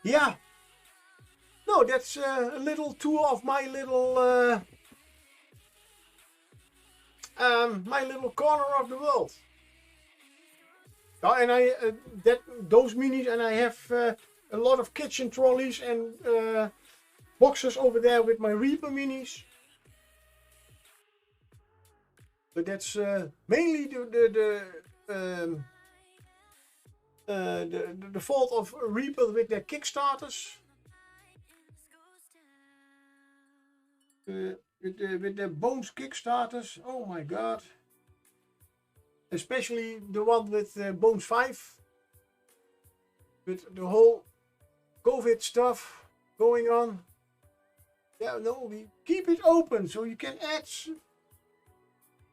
yeah. No, that's a little tour of my little my little corner of the world. Oh, and I those minis, and I have a lot of kitchen trolleys and boxes over there with my Reaper minis. But that's mainly the fault of Reaper with their Kickstarters. With the Bones Kickstarters. Oh my god. especially the one with Bones 5, with the whole COVID stuff going on. Yeah, no, we keep it open so you can add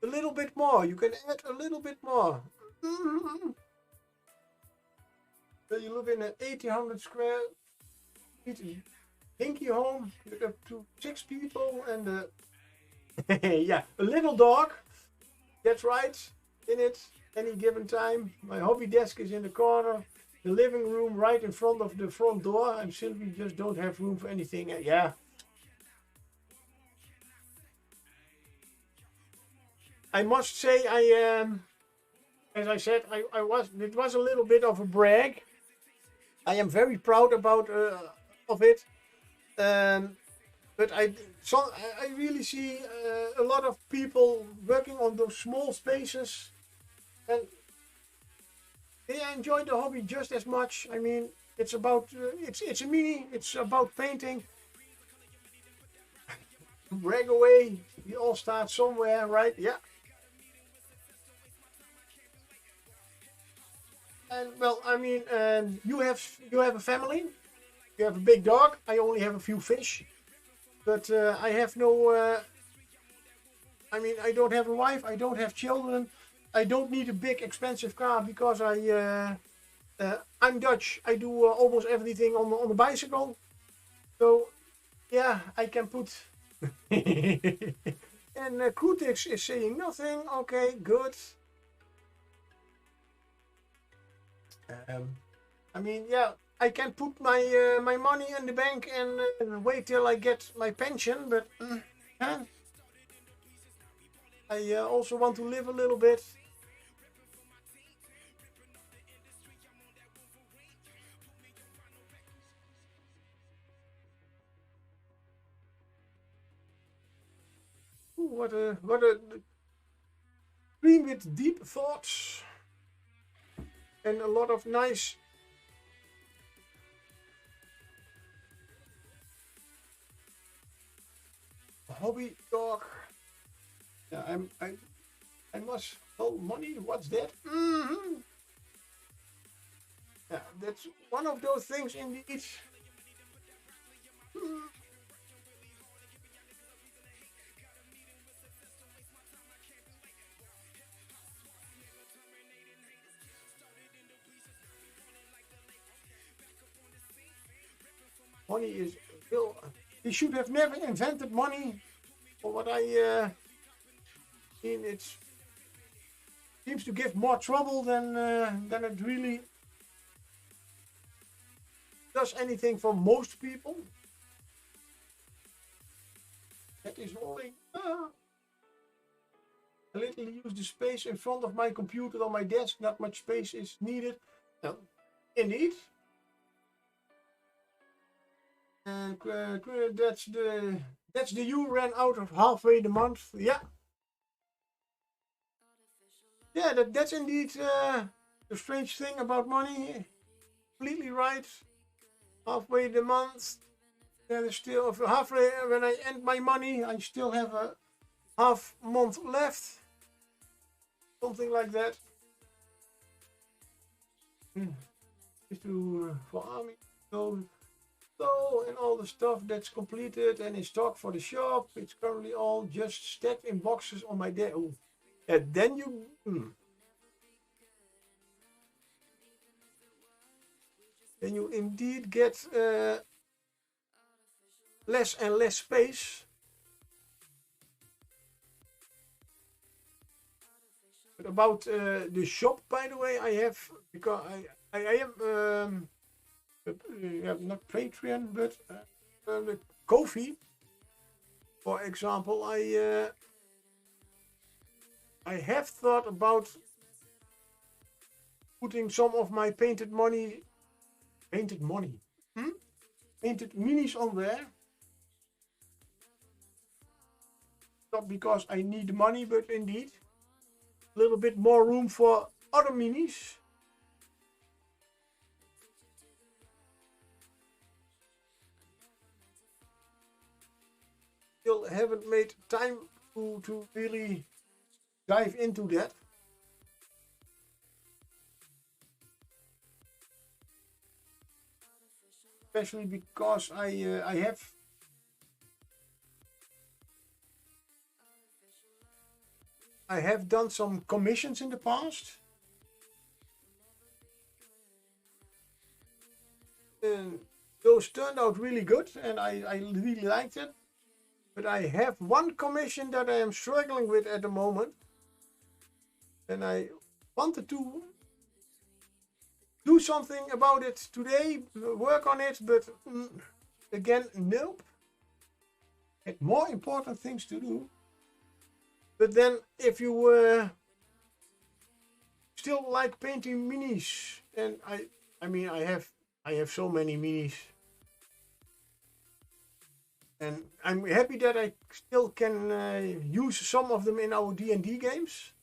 a little bit more. You can add a little bit more. So you live in an 1800 square feet dinky home with up to 6 people and yeah, a little dog. That's right, in it any given time. My hobby desk is in the corner. The living room right in front of the front door. I simply just don't have room for anything. Yeah. I must say, as I said, it was a little bit of a brag. I am very proud of it. But I really see a lot of people working on those small spaces, and they enjoy the hobby just as much. I mean, it's about it's a mini. It's about painting. Brag away. We all start somewhere, right? Yeah. And well, I mean, you have a family. You have a big dog. I only have a few fish. But I have no, I mean, I don't have a wife, I don't have children, I don't need a big expensive car because I'm Dutch. I do almost everything on the bicycle. So, yeah, I can put... And Krutix is saying nothing. Okay, good. I mean, yeah, I can put my money in the bank and wait till I get my pension, but I also want to live a little bit. Ooh, what a dream with deep thoughts and a lot of nice. Hobby dog. Yeah, I must hold money. What's that? Yeah, that's one of those things indeed. Money is real. He should have never invented money. For what I mean, it seems to give more trouble than it really does anything for most people. That is rolling. A little use the space in front of my computer on my desk. Not much space is needed. No, indeed. That's the you ran out of halfway the month. Yeah. Yeah, that's indeed the strange thing about money. Completely right. Halfway the month. There is still halfway when I end my money, I still have a half month left. Something like that. For army. So, and all the stuff that's completed and in stock for the shop, it's currently all just stacked in boxes on my desk. Oh. And then you... Then you indeed get less and less space. But about the shop, by the way, I have, because I am... not Patreon, but the Ko-fi, for example, I have thought about putting some of my painted minis on there. Not because I need the money, but indeed a little bit more room for other minis. Still haven't made time to really dive into that. especially because I have done some commissions in the past. And those turned out really good, and I really liked it. But I have one commission that I am struggling with at the moment. And I wanted to do something about it today, work on it, but again, nope. Had more important things to do. But then, if you still like painting minis, and I mean, I have so many minis, and I'm happy that I still can use some of them in our D&D games.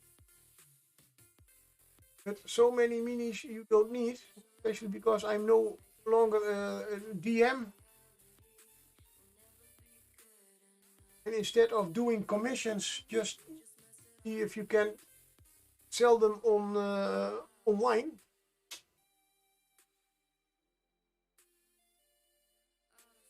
But so many minis you don't need, especially because I'm no longer a DM. And instead of doing commissions, just see if you can sell them on online.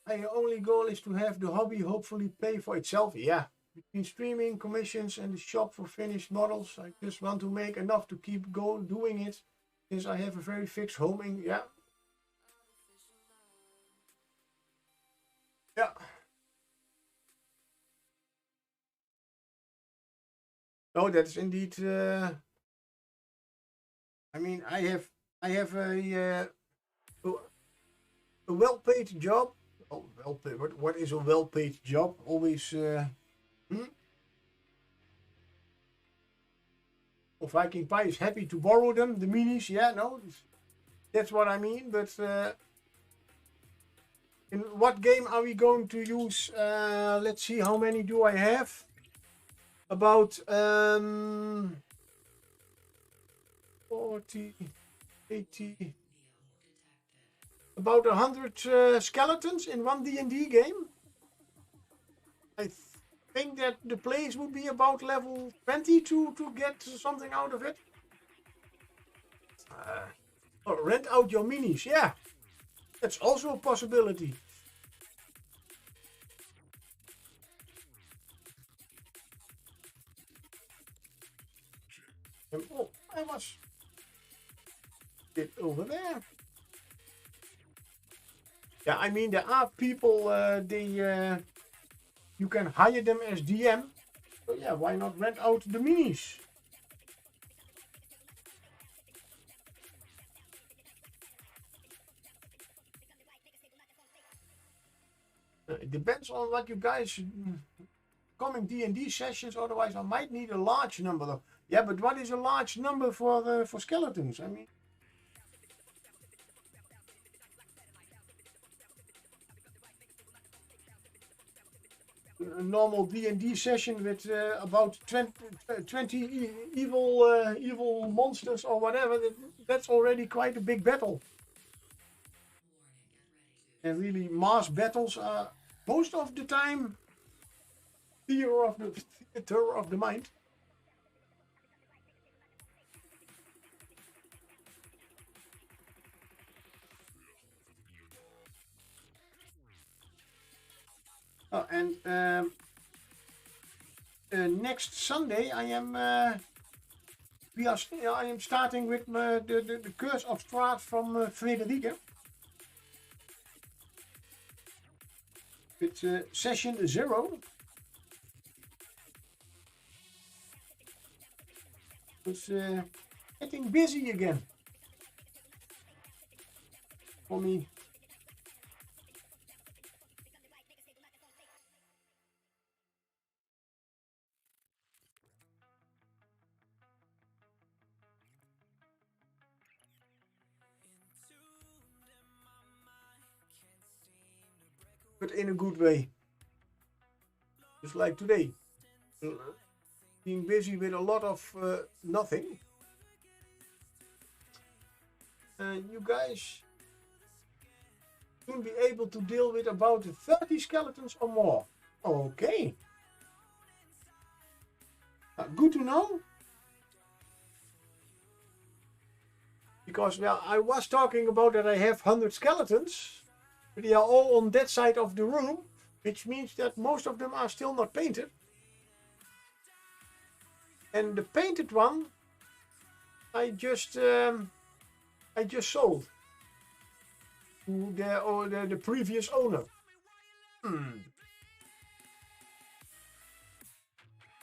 My only goal is to have the hobby hopefully pay for itself. Yeah, between streaming, commissions and the shop for finished models, I just want to make enough to keep doing it, since I have a very fixed homing. Yeah. Yeah. No, that's indeed. I mean, I have a well-paid job. Oh, well-paid. What is a well-paid job? Always. Or Viking Pie is happy to borrow them, the minis. Yeah, no, that's what I mean. But in what game are we going to use? Let's see, how many do I have? About 40, 80, about 100 skeletons in one D&D game. I think that the place would be about level 20 to get something out of it. Or rent out your minis, yeah. That's also a possibility. Oh, I was it over there. Yeah, I mean, there are people, you can hire them as DM. So yeah, why not rent out the minis? It depends on what you guys coming D&D sessions. Otherwise, I might need a large number. Though. Yeah, but what is a large number for skeletons? I mean, a normal D&D session with about 20 evil monsters or whatever. That's already quite a big battle. And really, mass battles are most of the time theater of the mind. Oh, and next Sunday I am I am starting with the Curse of Strahd from Frederike. It's session 0. It's getting busy again for me. But in a good way. Just like today. Being busy with a lot of nothing. You guys soon be able to deal with about 30 skeletons or more. Okay. Good to know. Because, well, I was talking about that I have 100 skeletons. They are all on that side of the room, which means that most of them are still not painted. And the painted one, I just sold to the previous owner.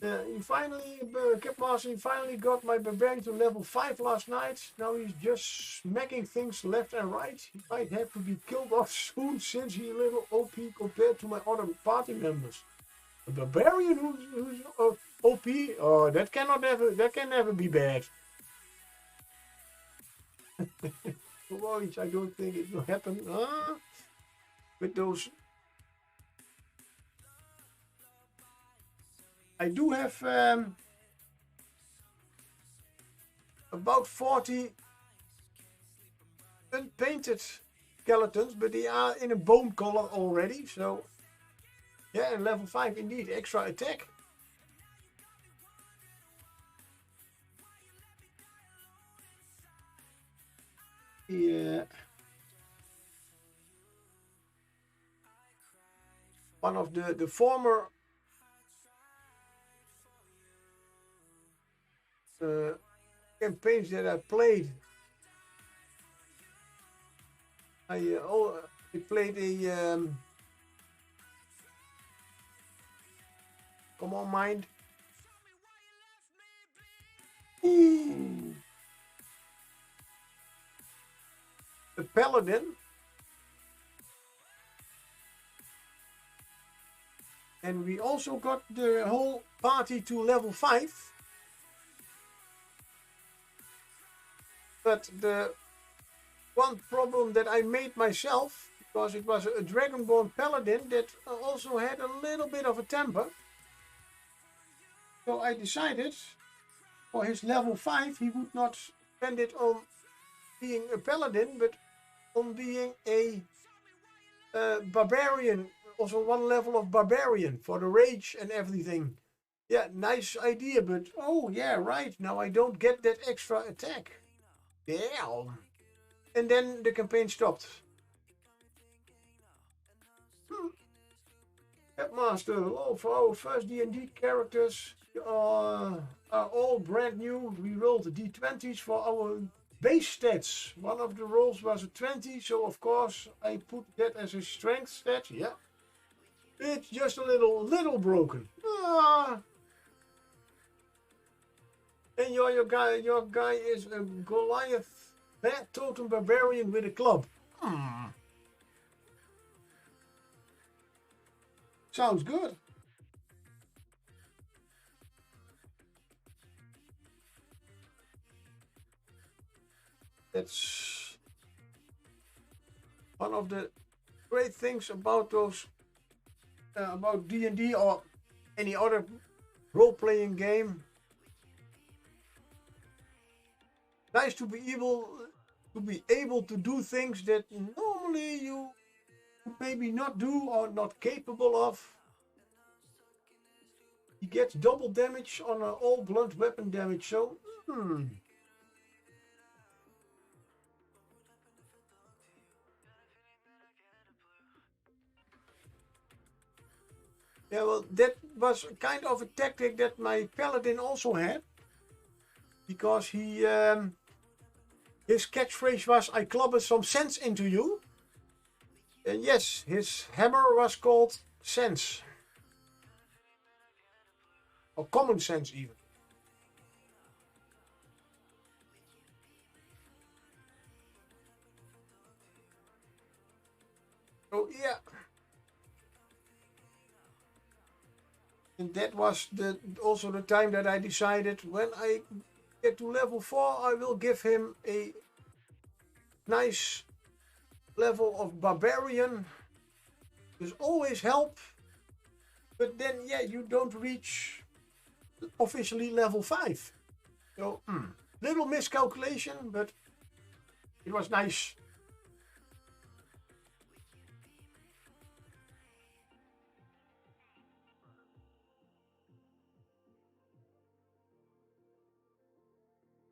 He finally got my barbarian to level 5 last night. Now he's just smacking things left and right. He might have to be killed off soon since he's a little OP compared to my other party members. A barbarian who's OP? Oh, that can never be bad. Worries, I don't think it will happen. With those. I do have about 40 unpainted skeletons, but they are in a bone color already. So, yeah, and level 5 indeed, extra attack. Yeah. One of the former campaigns that I played, I played a come on, mind. A paladin, and we also got the whole party to level 5. But the one problem that I made myself, because it was a Dragonborn Paladin that also had a little bit of a temper. So I decided for his level 5 he would not spend it on being a Paladin, but on being a Barbarian, also one level of Barbarian for the rage and everything. Yeah, nice idea, but oh yeah, right, now I don't get that extra attack. Yeah. And then the campaign stopped. Headmaster, all for our first D&D characters are all brand new. We rolled the D20s for our base stats. One of the rolls was a 20, so of course I put that as a strength stat. Yeah. It's just a little broken. And your guy is a Goliath totem barbarian with a club. Sounds good. That's one of the great things about those about D&D or any other role-playing game. Nice to be able to do things that normally you maybe not do or not capable of. He gets double damage on all blunt weapon damage, so yeah, well, that was kind of a tactic that my paladin also had, because he his catchphrase was, "I clobbered some sense into you." And yes, his hammer was called sense. Or common sense even. So yeah. And that was also the time that I decided, when I get to level 4, I will give him a nice level of barbarian. There's always help. But then, yeah, you don't reach officially level 5. So, little miscalculation, but it was nice.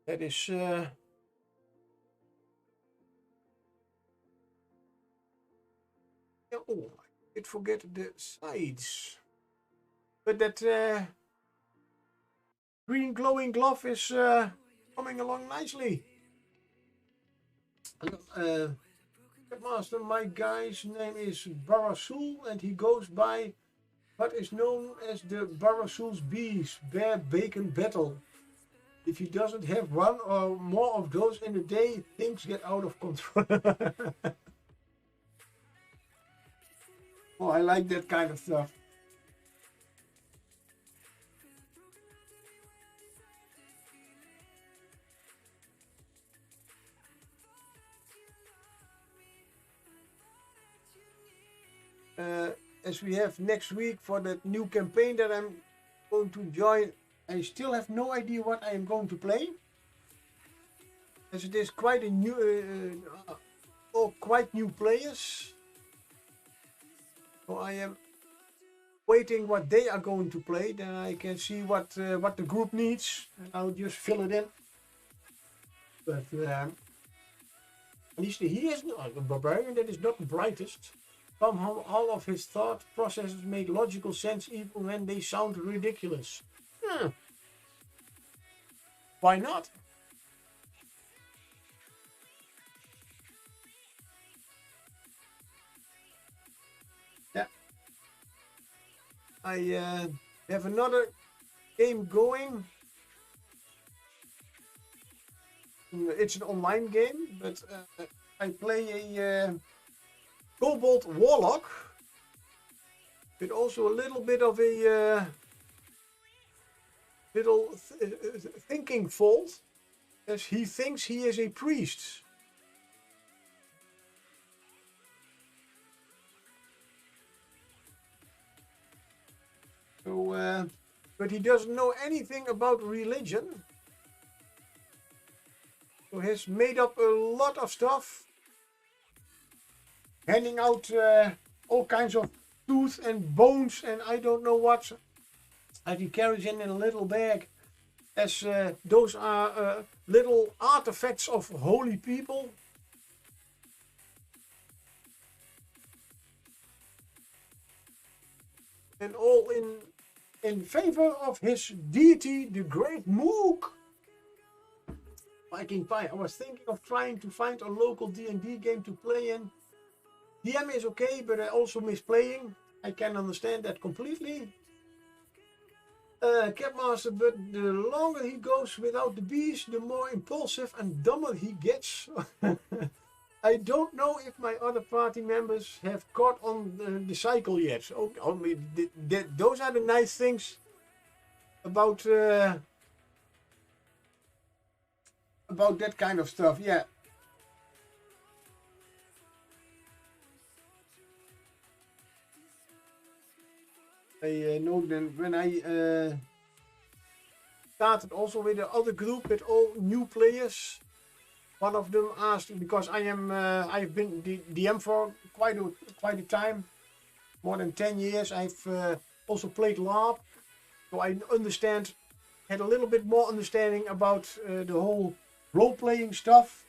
That is oh, I did forget the sides. But that green glowing glove is coming along nicely. Master, my guy's name is Barasul, and he goes by what is known as the Barasul's Bees Bear Bacon Battle. If he doesn't have one or more of those in a day, things get out of control. Oh, I like that kind of stuff. As we have next week for that new campaign that I'm going to join, I still have no idea what I am going to play, as it is quite a new, quite new players. So I am waiting what they are going to play. Then I can see what the group needs, and I'll just fill it in. But at least he is a barbarian that is not the brightest. Somehow all of his thought processes make logical sense even when they sound ridiculous. Why not? Yeah. I have another game going. It's an online game, but I play a Kobold Warlock, with also a little bit of a thinking fault, as he thinks he is a priest. So, but he doesn't know anything about religion. So he's made up a lot of stuff, handing out all kinds of tooth and bones and I don't know what that he carries in a little bag, as those are little artifacts of holy people. And all in favor of his deity, the Great Mook. Viking Pie. I was thinking of trying to find a local D&D game to play in. DM is okay, but I also miss playing. I can understand that completely. Capmaster, but the longer he goes without the bees, the more impulsive and dumber he gets. I don't know if my other party members have caught on the cycle yet. So, those are the nice things about that kind of stuff. Yeah. I know that when I started also with the other group with all new players, one of them asked, because I've been the DM for quite a time, more than 10 years. I've also played LARP, so I had a little bit more understanding about the whole role-playing stuff.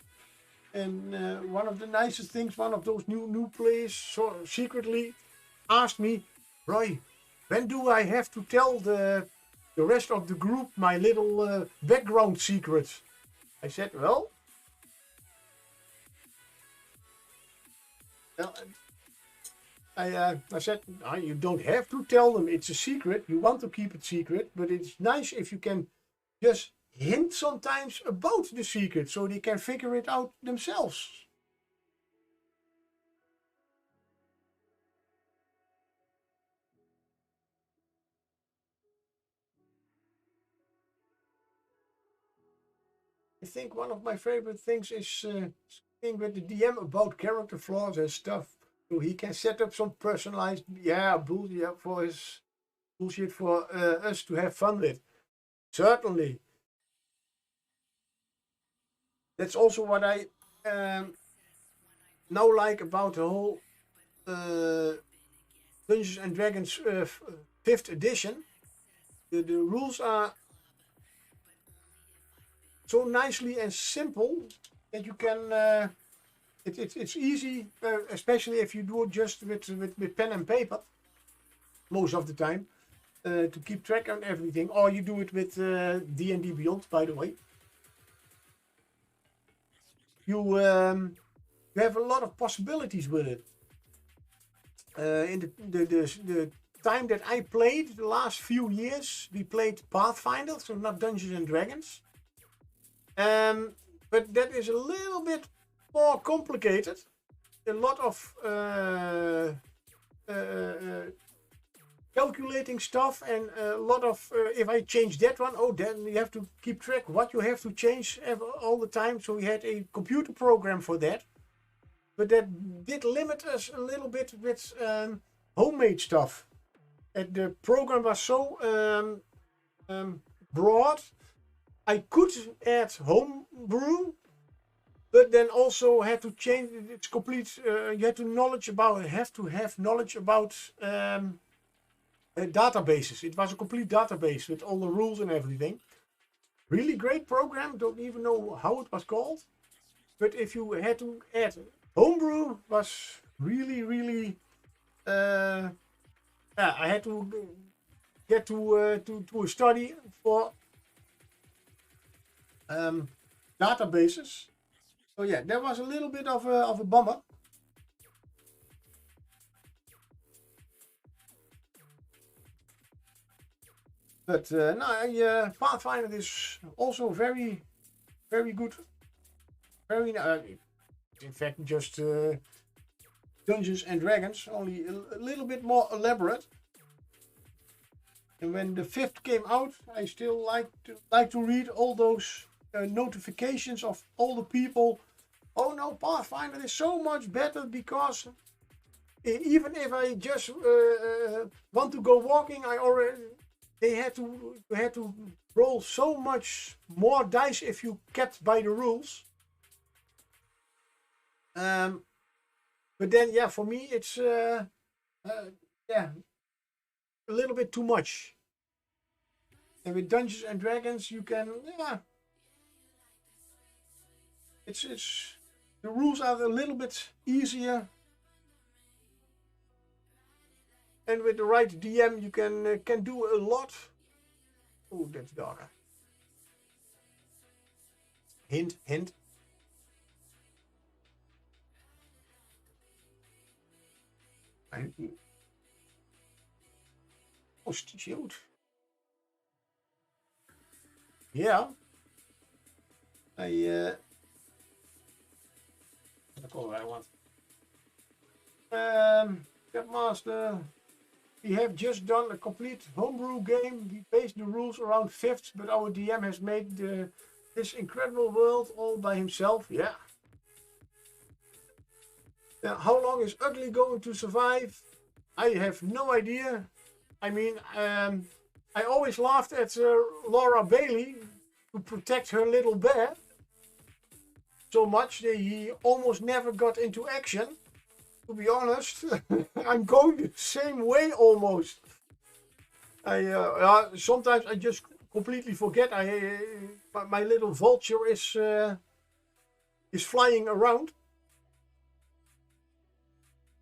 And one of the nicest things, one of those new players secretly asked me, Roy, when do I have to tell the rest of the group my little background secret? I said, well, I said, you don't have to tell them. It's a secret. You want to keep it secret, but it's nice if you can just hint sometimes about the secret so they can figure it out themselves. I think one of my favorite things is speaking with the DM about character flaws and stuff, so he can set up some personalized bullshit for his bullshit for us to have fun with. Certainly, that's also what I now like about the whole Dungeons and Dragons 5th edition. The rules are so nicely and simple that you can It's easy, especially if you do it just with pen and paper, most of the time, to keep track on everything. Or you do it with D&D Beyond, by the way. You have a lot of possibilities with it. In the time that I played, the last few years, we played Pathfinder, so not Dungeons and Dragons. But that is a little bit more complicated. A lot of calculating stuff, and a lot of if I change that one, oh, then you have to keep track what you have to change all the time. So we had a computer program for that, but that did limit us a little bit with homemade stuff. And the program was so broad. I could add homebrew, but then also had to change its complete. You had to have knowledge about databases. It was a complete database with all the rules and everything. Really great program. Don't even know how it was called, but if you had to add homebrew, was really. I had to get to a study for databases. So yeah, that was a little bit of a bummer. But no, Pathfinder is also very good. Very in fact, just Dungeons and Dragons, only a little bit more elaborate. And when the 5th came out, I still like to read all those notifications of all the people. Oh no, Pathfinder is so much better because even if I just want to go walking, they had to roll so much more dice if you kept by the rules. But then, yeah, for me, it's yeah, a little bit too much. And with Dungeons and Dragons, you can, yeah, it's the rules are a little bit easier. And with the right DM, you can do a lot. Oh, that's darker. Hint, hint. Oh, shoot. Yeah. That's all I want. Master. We have just done a complete homebrew game. We based the rules around 5th, but our DM has made this incredible world all by himself. Yeah. Now, how long is Ugly going to survive? I have no idea. I mean, I always laughed at Laura Bailey to protect her little bear so much that he almost never got into action. To be honest, I'm going the same way almost. Sometimes I just completely forget. My little vulture is flying around.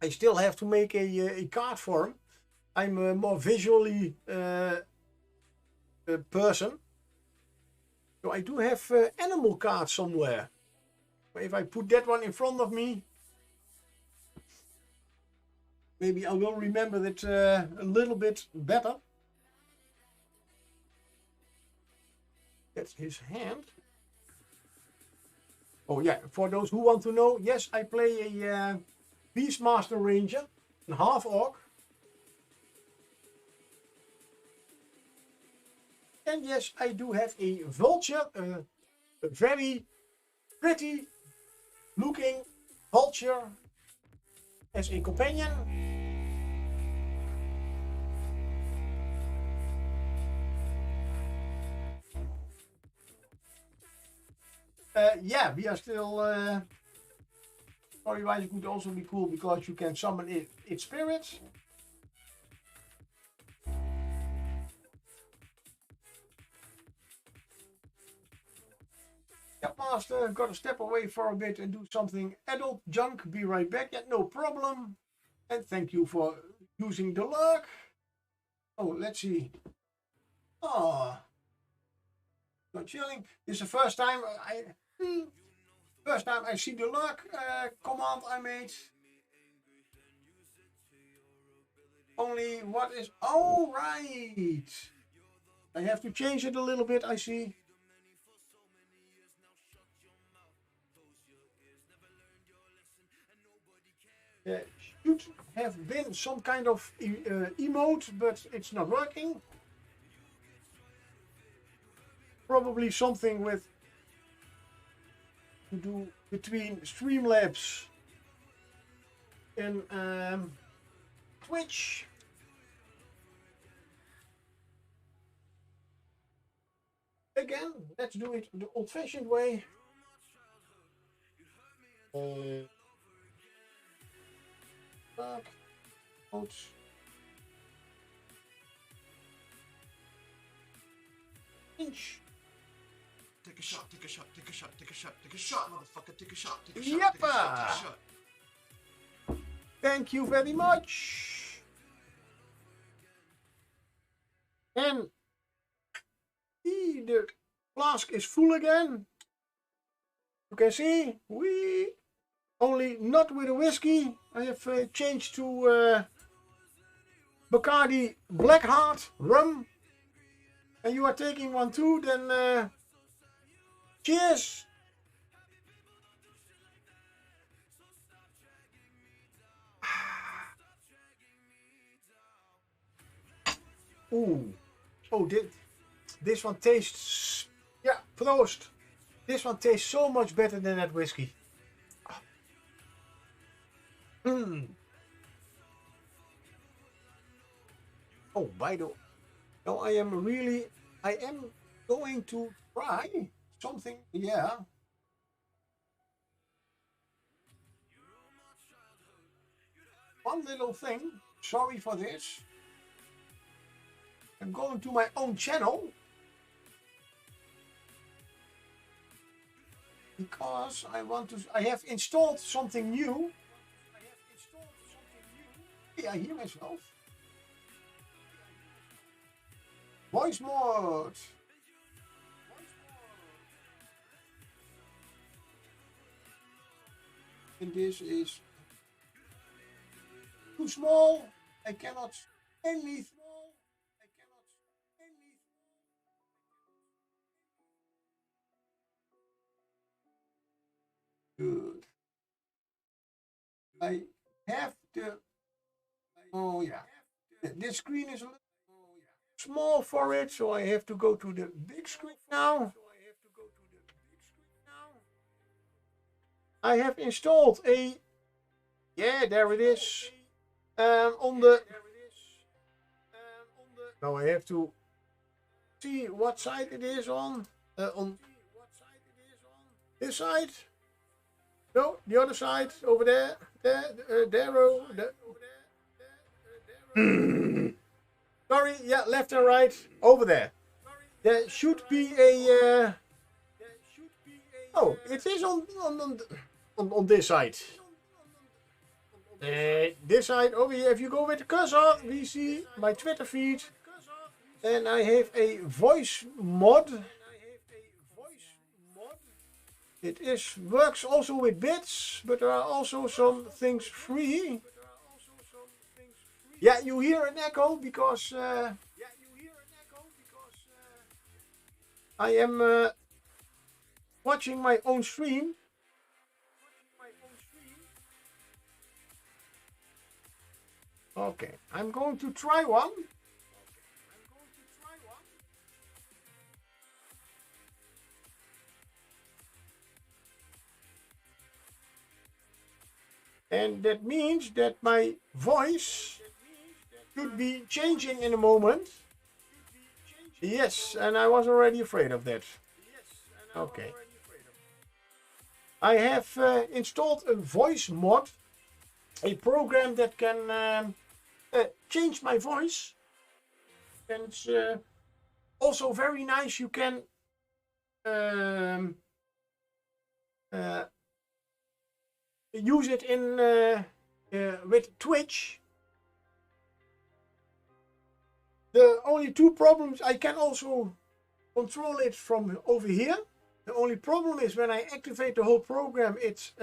I still have to make a card for him. I'm a more visually person, so I do have animal cards somewhere. But if I put that one in front of me, maybe I will remember it a little bit better. That's his hand. Oh yeah, for those who want to know, yes, I play a Beastmaster Ranger, a half orc. And yes, I do have a vulture, a very pretty looking vulture as a companion. Yeah, we are still. Story-wise, it could also be cool because you can summon its spirits. Yeah, master, gotta step away for a bit and do something adult junk. Be right back. Yeah, no problem. And thank you for using the lurk. Oh, let's see. Oh, not chilling. This is the first time I see the lurk command I made. Only what is all right. I have to change it a little bit. I see. There should have been some kind of emote, but it's not working. Probably something with to do between Streamlabs and Twitch. Again, let's do it the old-fashioned way. Out. Inch. Take a shot, take a shot, take a shot, take a shot, take a shot, motherfucker, take a shot, take a shot, take a shot, take a shot. Thank you very much. And the flask is full again. You can see, we only not with a whiskey. I have changed to Bacardi Black Heart rum. And you are taking one too, then cheers. Ooh. Oh, this one tastes, yeah, proost. This one tastes so much better than that whiskey. Mm. Oh, by the way, now I am going to try something, yeah. One little thing, sorry for this. I'm going to my own channel because I have installed something new. Yeah, I hear myself. Voice mode. And this is too small. I cannot any small. Good. I have to. Oh yeah. This screen is a little small for it, so I have to go to the big screen now. I have installed a. Yeah, there it is. On the. Now I have to see what side it is on. On this side. No, the other side over there. There. Sorry, yeah, left and right over there. There should be a. Oh, it is on this side. This side over here. If you go with the cursor, we see my Twitter feed, and I have a voice mod. It works also with bits, but there are also some things free. Yeah, you hear an echo because I am watching my own stream. Okay, I'm going to try one. And that means that my voice should be changing in a moment. Yes, and I was already afraid of that. Okay. I have installed a voice mod, a program that can change my voice. And it's also very nice. You can use it in with Twitch. The only two problems, I can also control it from over here. The only problem is when I activate the whole program, it's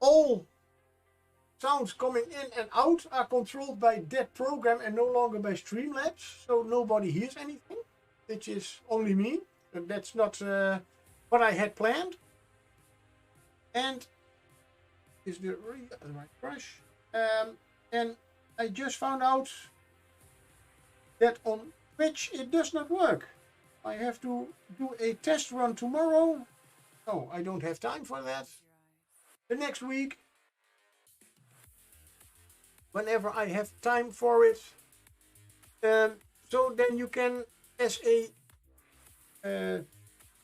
all sounds coming in and out are controlled by that program and no longer by Streamlabs, so nobody hears anything, which is only me. That's not what I had planned. And is the right brush? And I just found out that on Twitch it does not work. I have to do a test run tomorrow. Oh, I don't have time for that. The next week, whenever I have time for it. So then you can, as a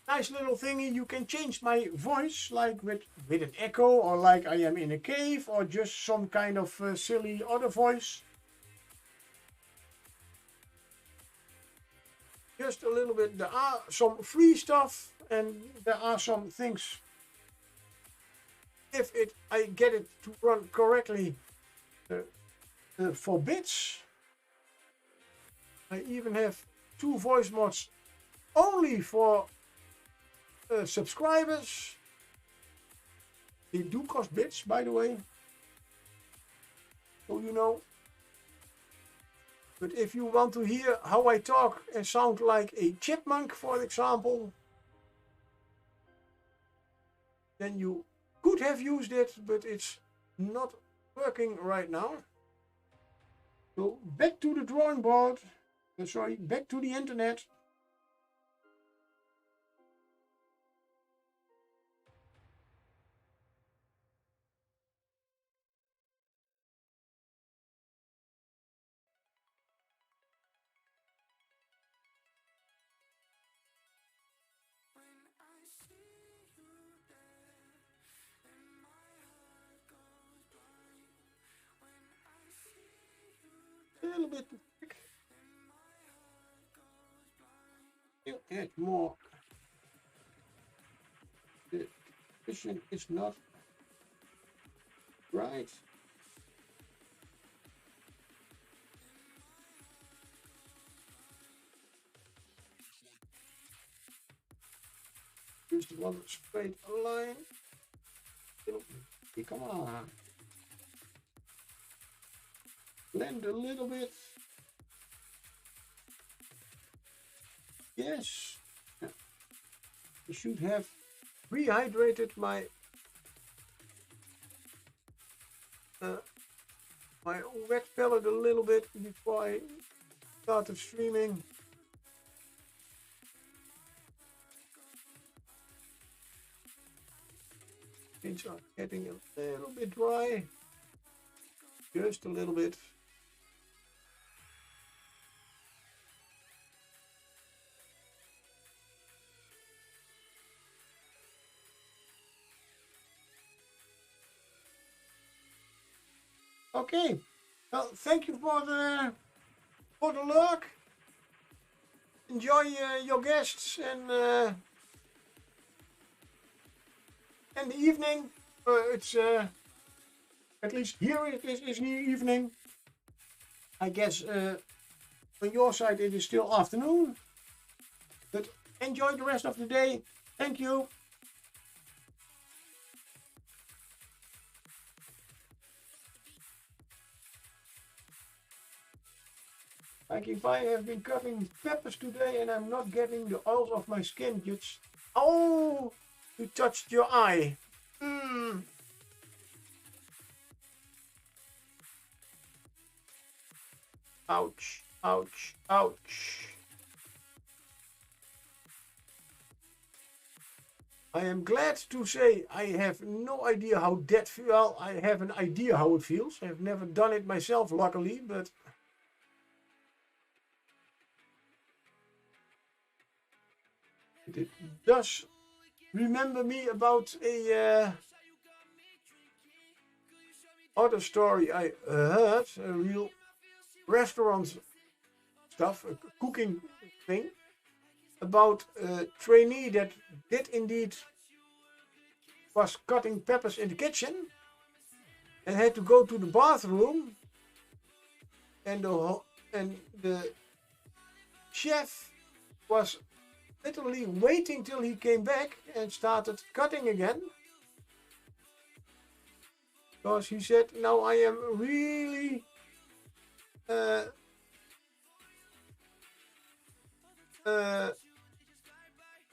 nice little thingy, you can change my voice, like with an echo, or like I am in a cave, or just some kind of silly other voice. Just a little bit. There are some free stuff, and there are some things. If I get it to run correctly for bits. I even have 2 voice mods only for subscribers. They do cost bits, by the way, so you know. But if you want to hear how I talk and sound like a chipmunk, for example, then you could have used it, but it's not working right now. So back to the drawing board. Sorry, back to the internet. A little bit thick. You add more. The position is not right. Just one straight line. Come on. Blend a little bit. Yes. I should have rehydrated my my wet palette a little bit before I started streaming. Things are getting a little bit dry. Just a little bit. Okay, well, thank you for the lurk. Enjoy your guests and the evening. It's at least here it is evening. I guess on your side it is still afternoon. But enjoy the rest of the day. Thank you. Like if I have been cutting peppers today and I'm not getting the oils off my skin, just oh, you touched your eye. Ouch, ouch, ouch. I am glad to say I have no idea how that feels. Well, I have an idea how it feels. I have never done it myself, luckily, but it does remember me about a other story I heard, a real restaurant stuff, a cooking thing. about a trainee that did indeed was cutting peppers in the kitchen and had to go to the bathroom, and the chef was literally waiting till he came back and started cutting again, because he said, now I am really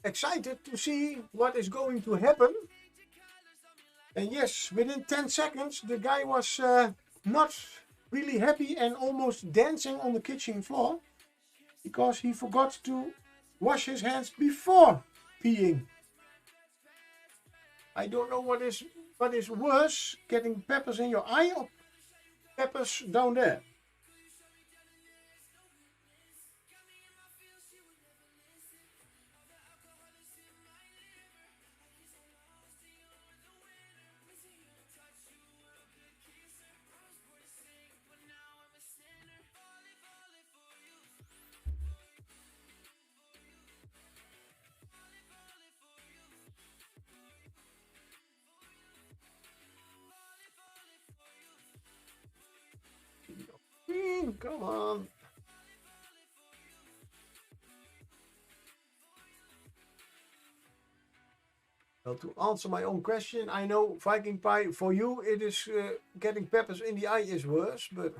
excited to see what is going to happen. And yes, within 10 seconds the guy was not really happy and almost dancing on the kitchen floor because he forgot to wash his hands before peeing. I don't know what is worse, getting peppers in your eye or peppers down there. Come on. Well, to answer my own question, I know Viking Pie, for you it is getting peppers in the eye is worse, but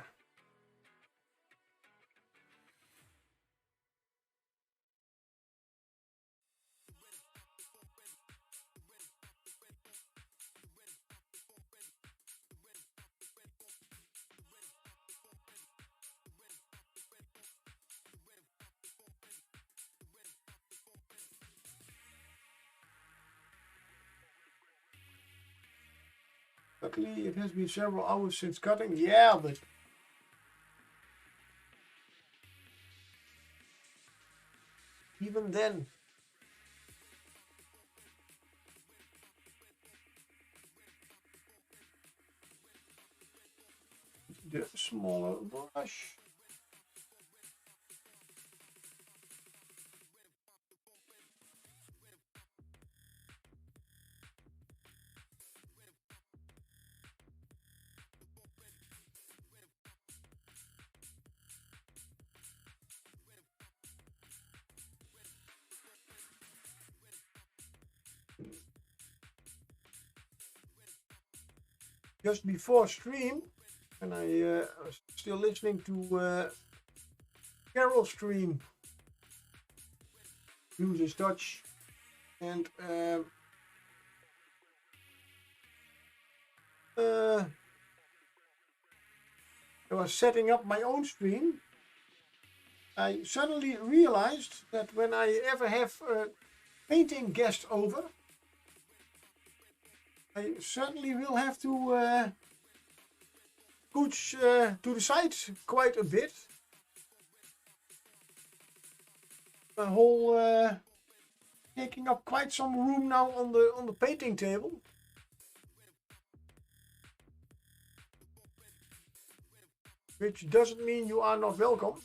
luckily it has been several hours since cutting. Yeah, but even then. The smaller brush. Just before stream, and I was still listening to Carol's stream, uses Dutch, and I was setting up my own stream. I suddenly realized that when I ever have a painting guest over, I certainly will have to push to the side quite a bit. The whole taking up quite some room now on the painting table. Which doesn't mean you are not welcome.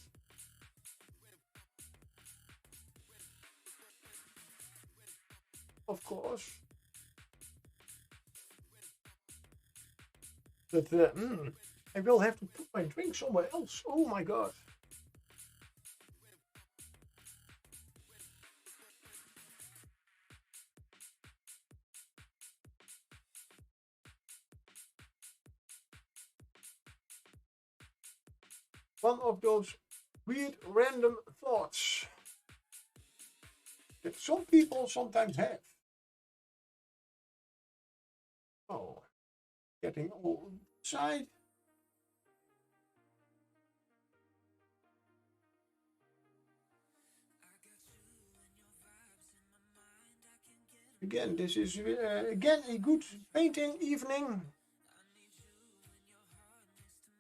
Of course. But I will have to put my drink somewhere else. Oh my god. One of those weird random thoughts that some people sometimes have. Oh, getting all side. Again, this is again a good painting evening.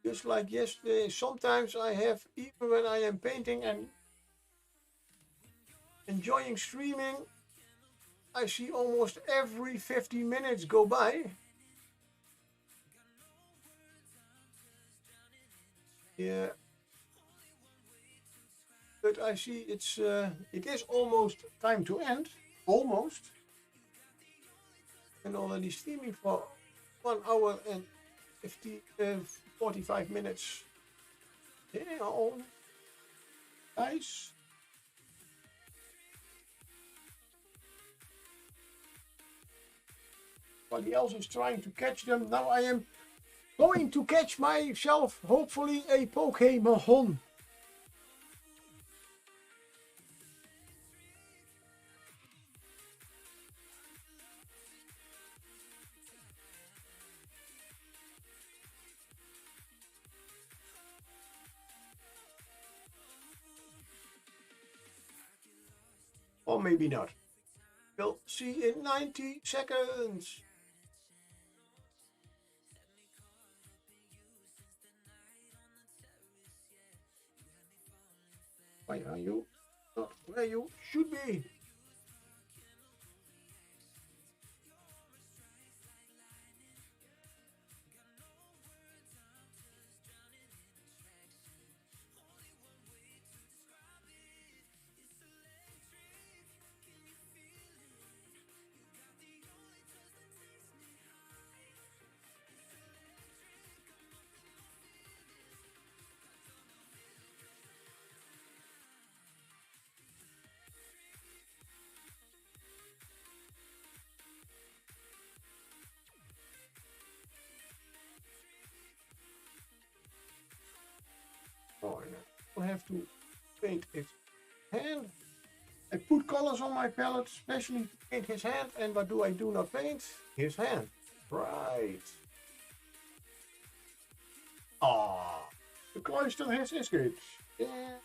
Just like yesterday, sometimes I have, even when I am painting and enjoying streaming, I see almost every 15 minutes go by. Yeah. but I see it is almost time to end. Almost. And already streaming for 1 hour and 45 minutes. Yeah, oh, nice. Somebody else is trying to catch them. Now I am going to catch myself, hopefully, a Pokemon. Or maybe not. We'll see in 90 seconds. Why are you not where you should be? Oh, and I will have to paint its hand. I put colors on my palette, especially to paint his hand. And what do I do not paint? His hand. Right. Ah, the cloister has escaped. Yeah.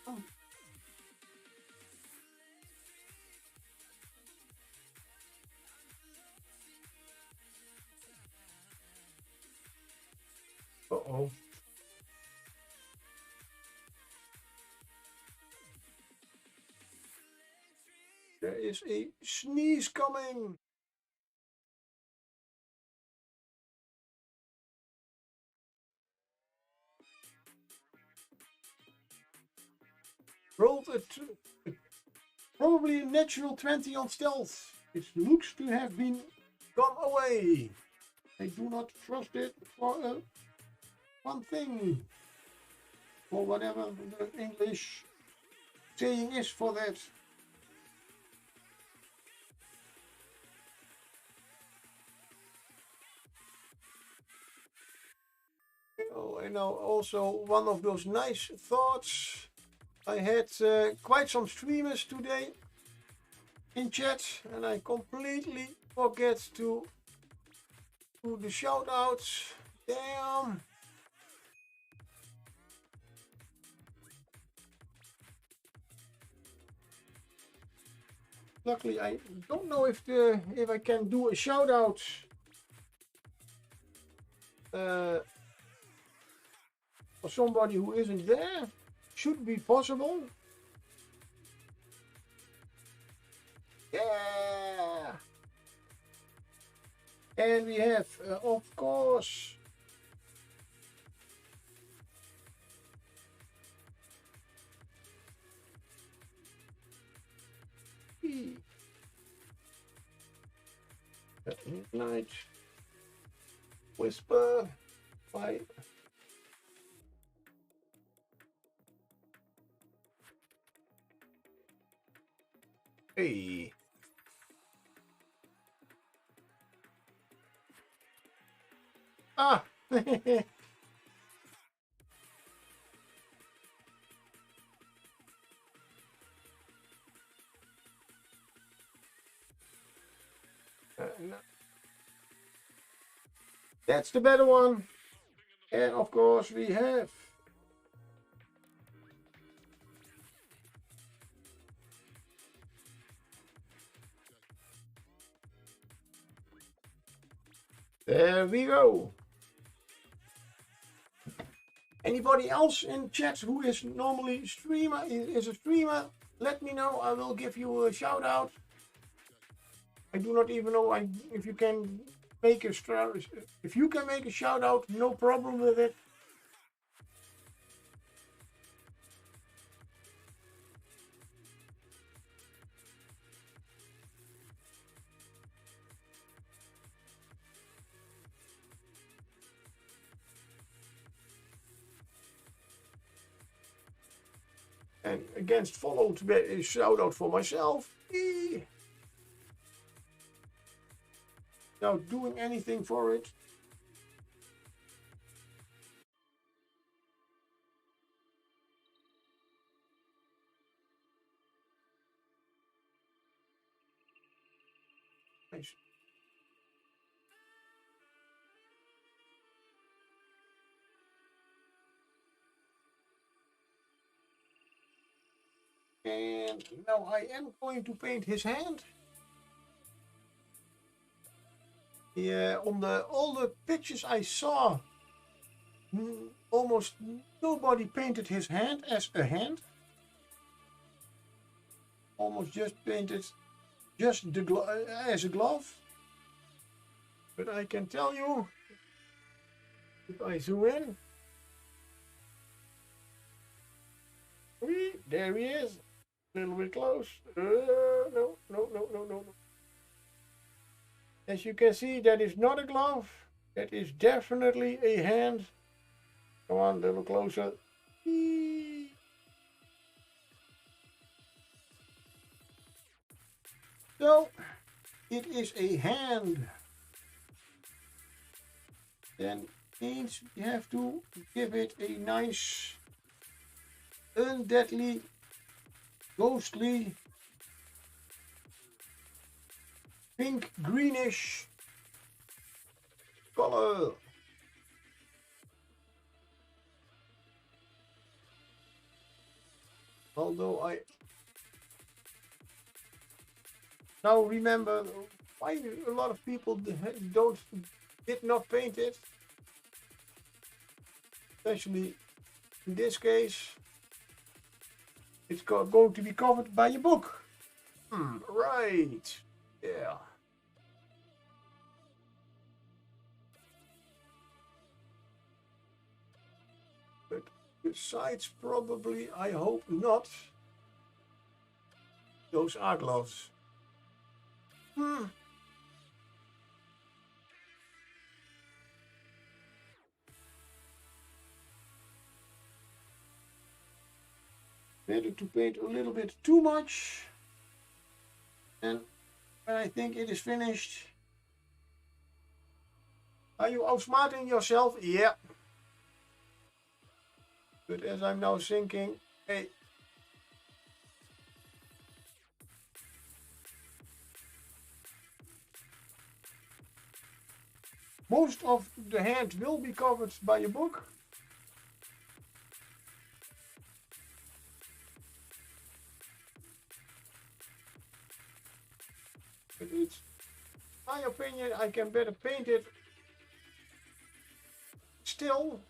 Uh-oh. There is a sneeze coming. Rolled probably a natural 20 on stealth. It looks to have been gone away. I do not trust it for one thing. Or whatever the English saying is for that. Oh, I know also one of those nice thoughts. I had quite some streamers today in chat and I completely forget to do the shout outs. Damn. Luckily I don't know if I can do a shout out for somebody who isn't there. Should be possible. Yeah. And we have, of course, Midnight Whisper by Hey. Ah. No. That's the better one. And of course we have there we go. Anybody else in chat who is normally is a streamer, let me know. I will give you a shout out. I do not even know if you can make a shout out, no problem with it. And against followed a shout out for myself. Without doing anything for it. Nice. And now I am going to paint his hand. Yeah, on all the pictures I saw, almost nobody painted his hand as a hand. Almost just painted just the as a glove. But I can tell you, if I zoom in, there he is. A little bit close. No. As you can see, that is not a glove. That is definitely a hand. Come on, a little closer. So, it is a hand. Then means you have to give it a nice, undeadly, ghostly, pink greenish color. Although I now remember why a lot of people did not paint it, especially in this case. It's going to be covered by a book. Right. Yeah. But besides, probably, I hope not. Those are gloves. Better to paint a little bit too much. And when I think it is finished. Are you outsmarting yourself? Yeah. But as I'm now thinking, hey. Most of the hand will be covered by a book. But it's my opinion, I can better paint it still.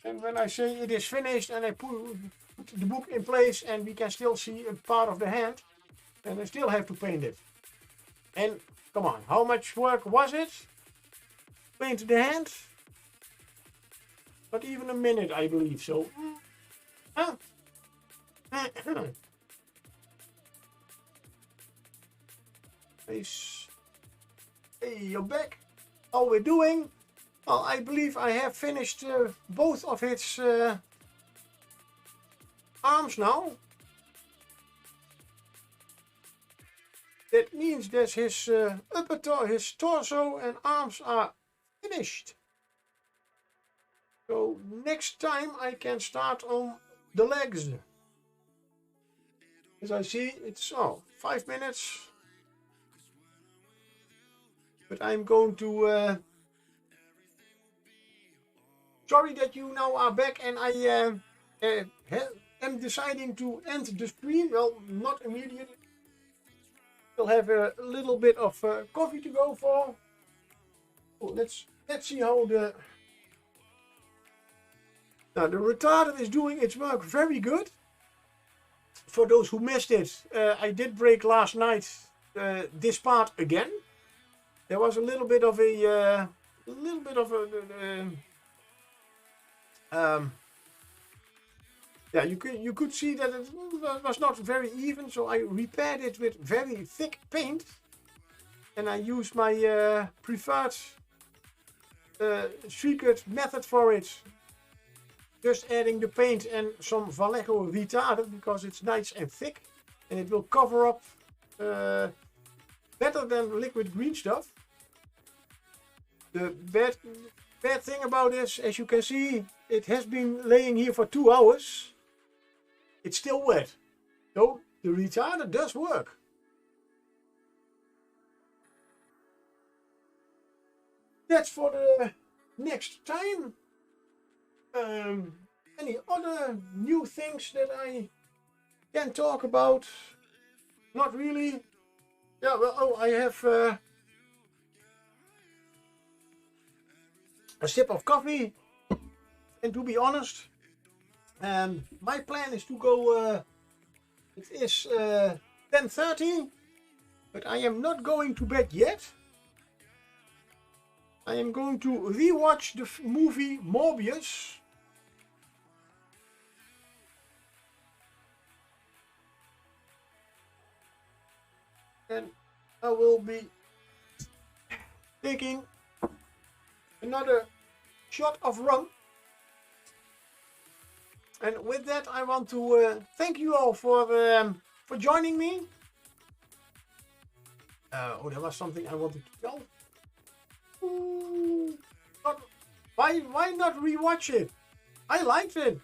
And when I say it is finished and I put the book in place and we can still see a part of the hand, and I still have to paint it. And come on, how much work was it? Paint the hand? Not even a minute, I believe. So, nice. Hey, you're back. All we're doing. Well, I believe I have finished both of its arms now. That means that his his torso and arms are finished. So next time I can start on the legs. As I see, it's 5 minutes. But I'm going to... sorry that you now are back and I am deciding to end the stream. Well, not immediately. We'll have a little bit of coffee to go for. Oh, let's see how the retarder is doing its work very good. For those who missed it, I did break last night this part again. There was a little bit of a yeah, you could see that it was not very even, so I repaired it with very thick paint, and I used my preferred secret method for it. just adding the paint and some Vallejo retardant because it's nice and thick and it will cover up better than liquid green stuff. The bad thing about this, as you can see, it has been laying here for 2 hours. It's still wet, so the retardant does work. That's for the next time. Any other new things that I can talk about? Not really. Yeah, well, oh, I have a sip of coffee, and to be honest, my plan is to go. It is 10:30, but I am not going to bed yet. I am going to rewatch the movie Morbius. And I will be taking another shot of rum. And with that, I want to thank you all for joining me. Oh, there was something I wanted to tell. Ooh, why not rewatch it? I liked it.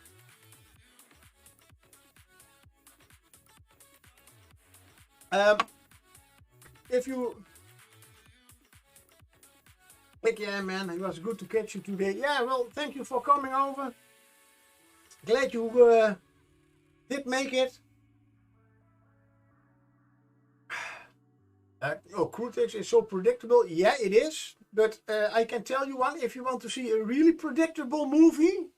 If you like, yeah, man, it was good to catch you today. Yeah, well, thank you for coming over. Glad you did make it. Oh, Crutex is so predictable. Yeah, it is. But I can tell you one, if you want to see a really predictable movie,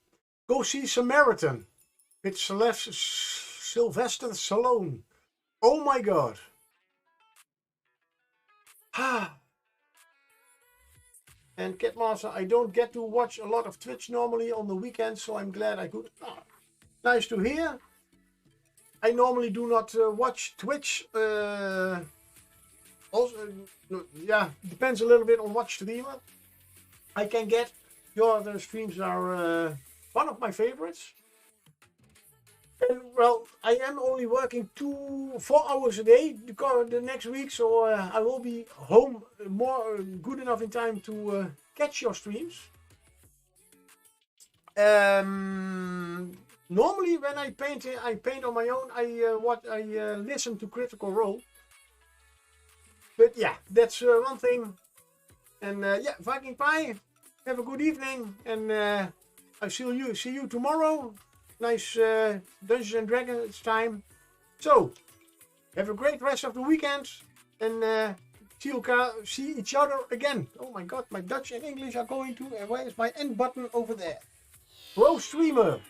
go see Samaritan with Sylvester Stallone. Oh my God. And Catmaster, I don't get to watch a lot of Twitch normally on the weekends, so I'm glad I could. Nice to hear. I normally do not watch Twitch. Also, yeah, depends a little bit on what streamer I can get. Your other streams are one of my favorites. And well, I am only working 4 hours a day the next week, so I will be home more good enough in time to catch your streams. Normally, when I paint on my own. I listen to Critical Role. But yeah, that's one thing. And yeah, Viking Pie, have a good evening, and I see you tomorrow. Nice Dungeons and Dragons time. So, have a great rest of the weekend, and see each other again. Oh my God, my Dutch and English are going to. Where is my end button over there? Pro streamer.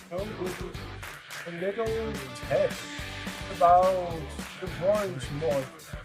So a little test about the voice mod.